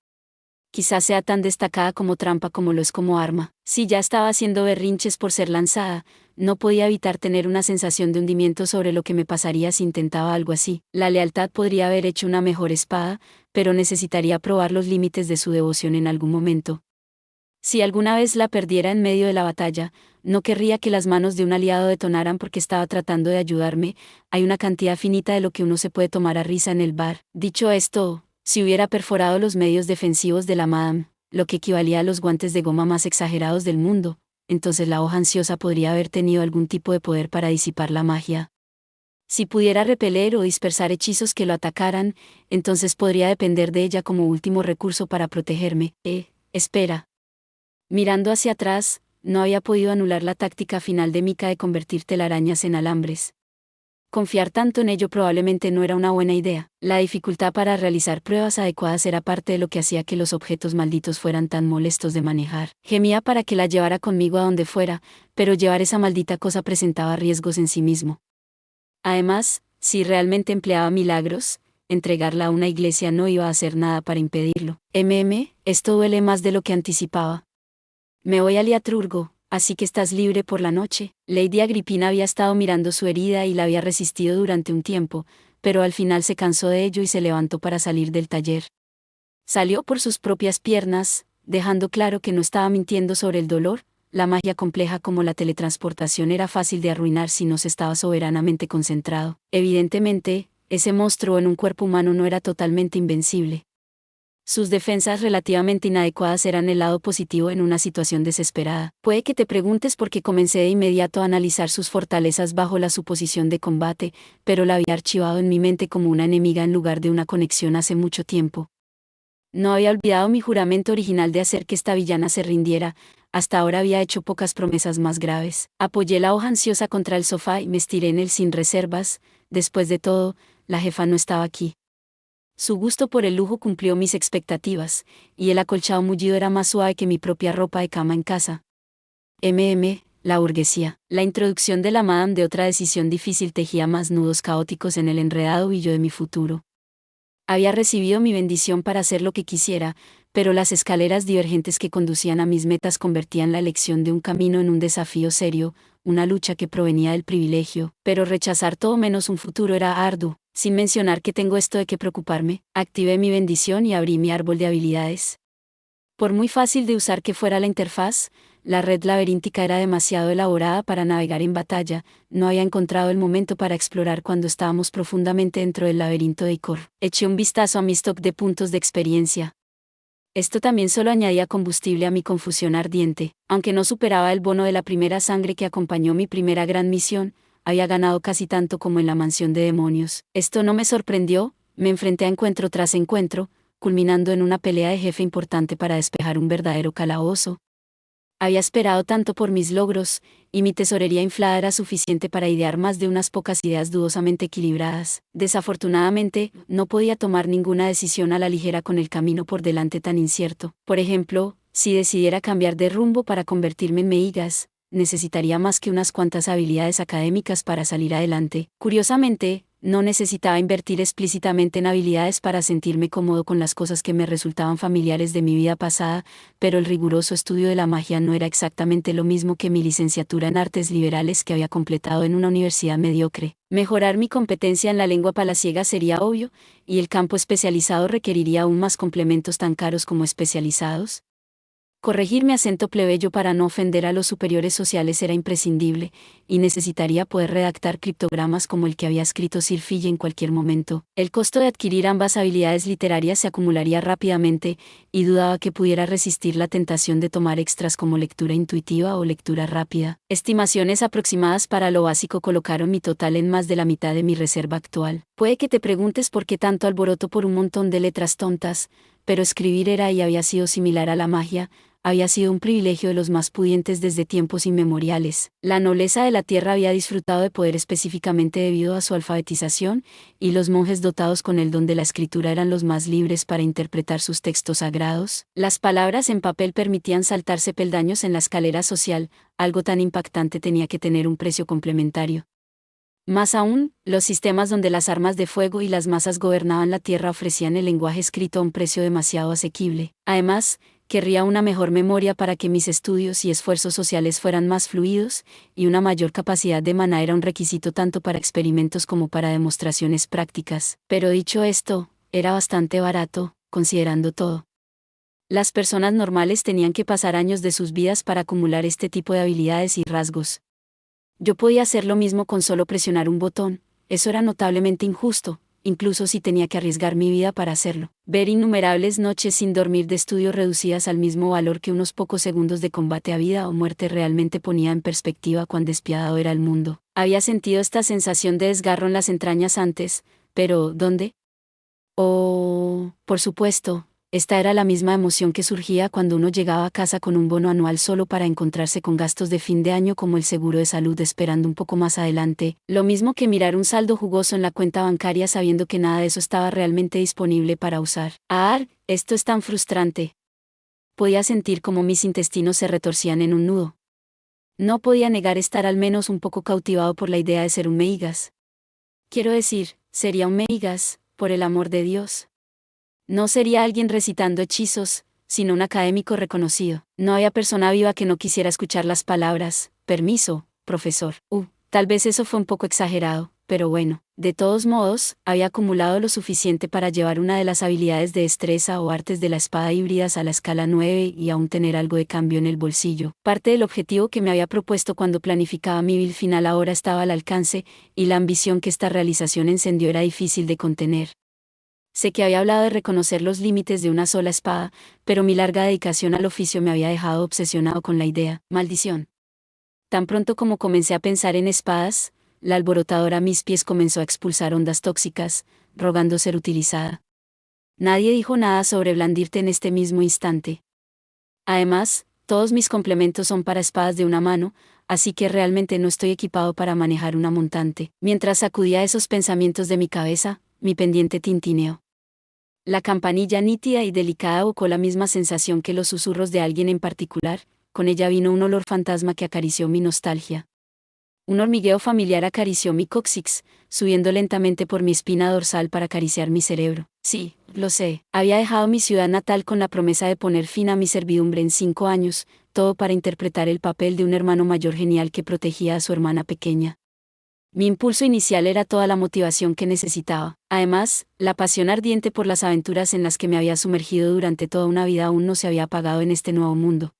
Quizás sea tan destacada como trampa como lo es como arma. Si ya estaba haciendo berrinches por ser lanzada, no podía evitar tener una sensación de hundimiento sobre lo que me pasaría si intentaba algo así. La lealtad podría haber hecho una mejor espada, pero necesitaría probar los límites de su devoción en algún momento. Si alguna vez la perdiera en medio de la batalla, no querría que las manos de un aliado detonaran porque estaba tratando de ayudarme. Hay una cantidad finita de lo que uno se puede tomar a risa en el bar. Dicho esto, si hubiera perforado los medios defensivos de la madame, lo que equivalía a los guantes de goma más exagerados del mundo, entonces la hoja ansiosa podría haber tenido algún tipo de poder para disipar la magia. Si pudiera repeler o dispersar hechizos que lo atacaran, entonces podría depender de ella como último recurso para protegerme. Espera. Mirando hacia atrás, no había podido anular la táctica final de Mika de convertir telarañas en alambres. Confiar tanto en ello probablemente no era una buena idea. La dificultad para realizar pruebas adecuadas era parte de lo que hacía que los objetos malditos fueran tan molestos de manejar. Gemía para que la llevara conmigo a donde fuera, pero llevar esa maldita cosa presentaba riesgos en sí mismo. Además, si realmente empleaba milagros, entregarla a una iglesia no iba a hacer nada para impedirlo. Esto duele más de lo que anticipaba. Me voy a Liatrurgo. Así que estás libre por la noche. Lady Agripina había estado mirando su herida y la había resistido durante un tiempo, pero al final se cansó de ello y se levantó para salir del taller. Salió por sus propias piernas, dejando claro que no estaba mintiendo sobre el dolor. La magia compleja como la teletransportación era fácil de arruinar si no se estaba soberanamente concentrado. Evidentemente, ese monstruo en un cuerpo humano no era totalmente invencible. Sus defensas relativamente inadecuadas eran el lado positivo en una situación desesperada. Puede que te preguntes por qué comencé de inmediato a analizar sus fortalezas bajo la suposición de combate, pero la había archivado en mi mente como una enemiga en lugar de una conexión hace mucho tiempo. No había olvidado mi juramento original de hacer que esta villana se rindiera. Hasta ahora había hecho pocas promesas más graves. Apoyé la hoja ansiosa contra el sofá y me estiré en él sin reservas. Después de todo, la jefa no estaba aquí. Su gusto por el lujo cumplió mis expectativas, y el acolchado mullido era más suave que mi propia ropa de cama en casa. La burguesía. La introducción de la madame de otra decisión difícil tejía más nudos caóticos en el enredado hillo de mi futuro. Había recibido mi bendición para hacer lo que quisiera, pero las escaleras divergentes que conducían a mis metas convertían la elección de un camino en un desafío serio, una lucha que provenía del privilegio, pero rechazar todo menos un futuro era arduo. Sin mencionar que tengo esto de qué preocuparme, activé mi bendición y abrí mi árbol de habilidades. Por muy fácil de usar que fuera la interfaz, la red laberíntica era demasiado elaborada para navegar en batalla. No había encontrado el momento para explorar cuando estábamos profundamente dentro del laberinto de Icor. Eché un vistazo a mi stock de puntos de experiencia. Esto también solo añadía combustible a mi confusión ardiente. Aunque no superaba el bono de la primera sangre que acompañó mi primera gran misión, había ganado casi tanto como en la mansión de demonios. Esto no me sorprendió, me enfrenté a encuentro tras encuentro, culminando en una pelea de jefe importante para despejar un verdadero calabozo. Había esperado tanto por mis logros, y mi tesorería inflada era suficiente para idear más de unas pocas ideas dudosamente equilibradas. Desafortunadamente, no podía tomar ninguna decisión a la ligera con el camino por delante tan incierto. Por ejemplo, si decidiera cambiar de rumbo para convertirme en Meigas, necesitaría más que unas cuantas habilidades académicas para salir adelante. Curiosamente, no necesitaba invertir explícitamente en habilidades para sentirme cómodo con las cosas que me resultaban familiares de mi vida pasada, pero el riguroso estudio de la magia no era exactamente lo mismo que mi licenciatura en artes liberales que había completado en una universidad mediocre. Mejorar mi competencia en la lengua palaciega sería obvio, y el campo especializado requeriría aún más complementos tan caros como especializados. Corregir mi acento plebeyo para no ofender a los superiores sociales era imprescindible, y necesitaría poder redactar criptogramas como el que había escrito Sir Phil en cualquier momento. El costo de adquirir ambas habilidades literarias se acumularía rápidamente, y dudaba que pudiera resistir la tentación de tomar extras como lectura intuitiva o lectura rápida. Estimaciones aproximadas para lo básico colocaron mi total en más de la mitad de mi reserva actual. Puede que te preguntes por qué tanto alboroto por un montón de letras tontas, pero escribir era y había sido similar a la magia. Había sido un privilegio de los más pudientes desde tiempos inmemoriales. La nobleza de la tierra había disfrutado de poder específicamente debido a su alfabetización, y los monjes dotados con el don de la escritura eran los más libres para interpretar sus textos sagrados. Las palabras en papel permitían saltarse peldaños en la escalera social. Algo tan impactante tenía que tener un precio complementario. Más aún, los sistemas donde las armas de fuego y las masas gobernaban la tierra ofrecían el lenguaje escrito a un precio demasiado asequible. Además, querría una mejor memoria para que mis estudios y esfuerzos sociales fueran más fluidos, y una mayor capacidad de maná era un requisito tanto para experimentos como para demostraciones prácticas. Pero dicho esto, era bastante barato, considerando todo. Las personas normales tenían que pasar años de sus vidas para acumular este tipo de habilidades y rasgos. Yo podía hacer lo mismo con solo presionar un botón. Eso era notablemente injusto, incluso si tenía que arriesgar mi vida para hacerlo. Ver innumerables noches sin dormir de estudio reducidas al mismo valor que unos pocos segundos de combate a vida o muerte realmente ponía en perspectiva cuán despiadado era el mundo. Había sentido esta sensación de desgarro en las entrañas antes, pero ¿dónde? Oh, por supuesto. Esta era la misma emoción que surgía cuando uno llegaba a casa con un bono anual solo para encontrarse con gastos de fin de año como el seguro de salud esperando un poco más adelante, lo mismo que mirar un saldo jugoso en la cuenta bancaria sabiendo que nada de eso estaba realmente disponible para usar. Esto es tan frustrante. Podía sentir como mis intestinos se retorcían en un nudo. No podía negar estar al menos un poco cautivado por la idea de ser un Meigas. Quiero decir, sería un Meigas, por el amor de Dios. No sería alguien recitando hechizos, sino un académico reconocido. No había persona viva que no quisiera escuchar las palabras, permiso, profesor. Tal vez eso fue un poco exagerado, pero bueno, De todos modos, había acumulado lo suficiente para llevar una de las habilidades de destreza o artes de la espada híbridas a la escala 9 y aún tener algo de cambio en el bolsillo. Parte del objetivo que me había propuesto cuando planificaba mi build final ahora estaba al alcance, y la ambición que esta realización encendió era difícil de contener. Sé que había hablado de reconocer los límites de una sola espada, pero mi larga dedicación al oficio me había dejado obsesionado con la idea. Maldición. Tan pronto como comencé a pensar en espadas, la alborotadora a mis pies comenzó a expulsar ondas tóxicas, rogando ser utilizada. Nadie dijo nada sobre blandirte en este mismo instante. Además, todos mis complementos son para espadas de una mano, así que realmente no estoy equipado para manejar una montante. Mientras sacudía esos pensamientos de mi cabeza, mi pendiente tintineó. La campanilla nítida y delicada evocó la misma sensación que los susurros de alguien en particular, con ella vino un olor fantasma que acarició mi nostalgia. Un hormigueo familiar acarició mi cóccix, subiendo lentamente por mi espina dorsal para acariciar mi cerebro. Sí, lo sé, había dejado mi ciudad natal con la promesa de poner fin a mi servidumbre en 5 años, todo para interpretar el papel de un hermano mayor genial que protegía a su hermana pequeña. Mi impulso inicial era toda la motivación que necesitaba. Además, la pasión ardiente por las aventuras en las que me había sumergido durante toda una vida aún no se había apagado en este nuevo mundo.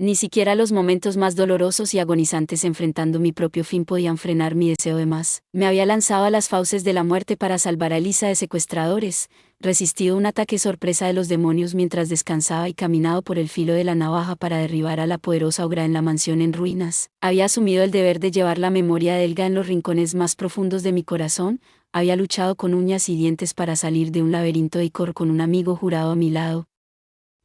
Ni siquiera los momentos más dolorosos y agonizantes enfrentando mi propio fin podían frenar mi deseo de más. Me había lanzado a las fauces de la muerte para salvar a Elisa de secuestradores, resistido un ataque sorpresa de los demonios mientras descansaba y caminado por el filo de la navaja para derribar a la poderosa ogra en la mansión en ruinas. Había asumido el deber de llevar la memoria de Elga en los rincones más profundos de mi corazón, había luchado con uñas y dientes para salir de un laberinto de Icor con un amigo jurado a mi lado.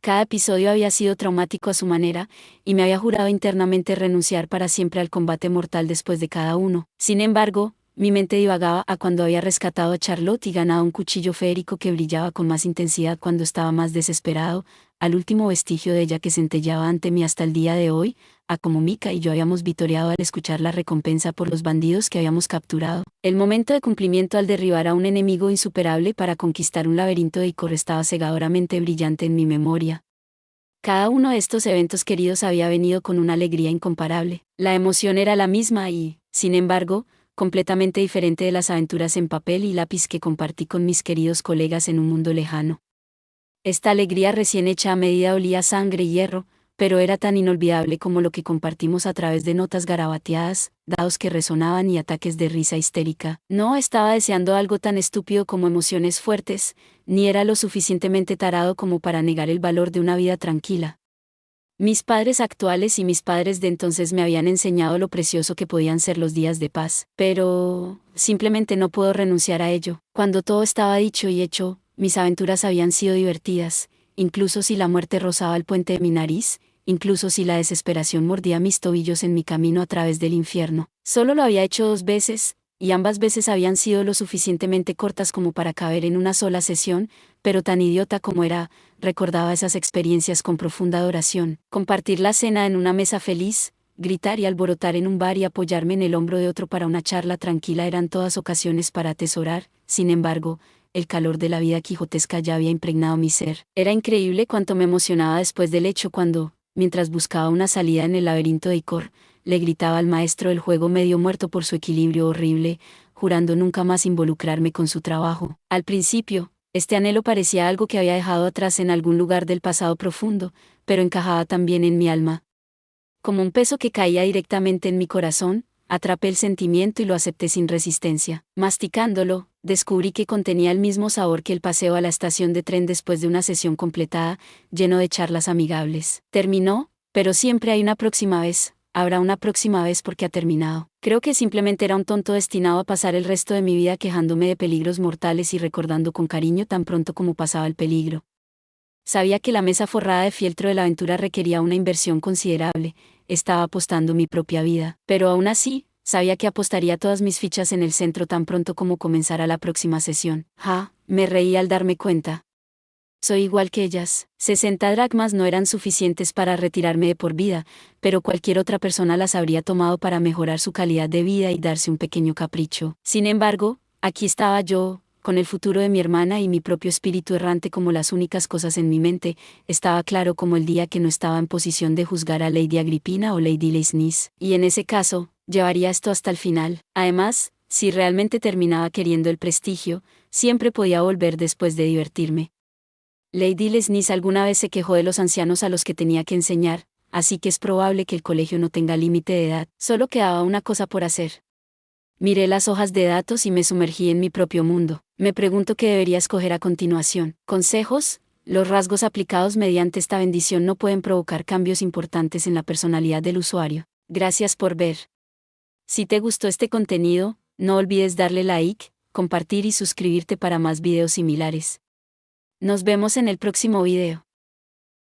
Cada episodio había sido traumático a su manera, y me había jurado internamente renunciar para siempre al combate mortal después de cada uno. Sin embargo, mi mente divagaba a cuando había rescatado a Charlotte y ganado un cuchillo feérico que brillaba con más intensidad cuando estaba más desesperado, al último vestigio de ella que centelleaba ante mí hasta el día de hoy, a como Mika y yo habíamos vitoreado al escuchar la recompensa por los bandidos que habíamos capturado. El momento de cumplimiento al derribar a un enemigo insuperable para conquistar un laberinto de Icor estaba cegadoramente brillante en mi memoria. Cada uno de estos eventos queridos había venido con una alegría incomparable. La emoción era la misma y, sin embargo, completamente diferente de las aventuras en papel y lápiz que compartí con mis queridos colegas en un mundo lejano. Esta alegría recién hecha a medida olía a sangre y hierro, pero era tan inolvidable como lo que compartimos a través de notas garabateadas, dados que resonaban y ataques de risa histérica. No estaba deseando algo tan estúpido como emociones fuertes, ni era lo suficientemente tarado como para negar el valor de una vida tranquila. Mis padres actuales y mis padres de entonces me habían enseñado lo precioso que podían ser los días de paz, pero simplemente no puedo renunciar a ello. Cuando todo estaba dicho y hecho, mis aventuras habían sido divertidas, incluso si la muerte rozaba el puente de mi nariz, incluso si la desesperación mordía mis tobillos en mi camino a través del infierno. Solo lo había hecho 2 veces, y ambas veces habían sido lo suficientemente cortas como para caber en una sola sesión, pero tan idiota como era, recordaba esas experiencias con profunda adoración. Compartir la cena en una mesa feliz, gritar y alborotar en un bar y apoyarme en el hombro de otro para una charla tranquila eran todas ocasiones para atesorar. Sin embargo, el calor de la vida quijotesca ya había impregnado mi ser. Era increíble cuánto me emocionaba después del hecho cuando, mientras buscaba una salida en el laberinto de Icor, le gritaba al maestro del juego medio muerto por su equilibrio horrible, jurando nunca más involucrarme con su trabajo. Al principio, este anhelo parecía algo que había dejado atrás en algún lugar del pasado profundo, pero encajaba también en mi alma. Como un peso que caía directamente en mi corazón, atrapé el sentimiento y lo acepté sin resistencia. Masticándolo, descubrí que contenía el mismo sabor que el paseo a la estación de tren después de una sesión completada, lleno de charlas amigables. Terminó, pero siempre hay una próxima vez. Habrá una próxima vez porque ha terminado. Creo que simplemente era un tonto destinado a pasar el resto de mi vida quejándome de peligros mortales y recordando con cariño tan pronto como pasaba el peligro. Sabía que la mesa forrada de fieltro de la aventura requería una inversión considerable, estaba apostando mi propia vida, pero aún así, sabía que apostaría todas mis fichas en el centro tan pronto como comenzara la próxima sesión. Me reí al darme cuenta. Soy igual que ellas. 60 dracmas no eran suficientes para retirarme de por vida, pero cualquier otra persona las habría tomado para mejorar su calidad de vida y darse un pequeño capricho. Sin embargo, aquí estaba yo, con el futuro de mi hermana y mi propio espíritu errante como las únicas cosas en mi mente. Estaba claro como el día que no estaba en posición de juzgar a Lady Agripina o Lady Leisnis, y en ese caso, llevaría esto hasta el final. Además, Si realmente terminaba queriendo el prestigio, siempre podía volver después de divertirme. Lady Lesnice alguna vez se quejó de los ancianos a los que tenía que enseñar, así que es probable que el colegio no tenga límite de edad, solo quedaba una cosa por hacer. Miré las hojas de datos y me sumergí en mi propio mundo. Me pregunto qué debería escoger a continuación. Consejos. Los rasgos aplicados mediante esta bendición no pueden provocar cambios importantes en la personalidad del usuario. Gracias por ver. Si te gustó este contenido, no olvides darle like, compartir y suscribirte para más videos similares. Nos vemos en el próximo video.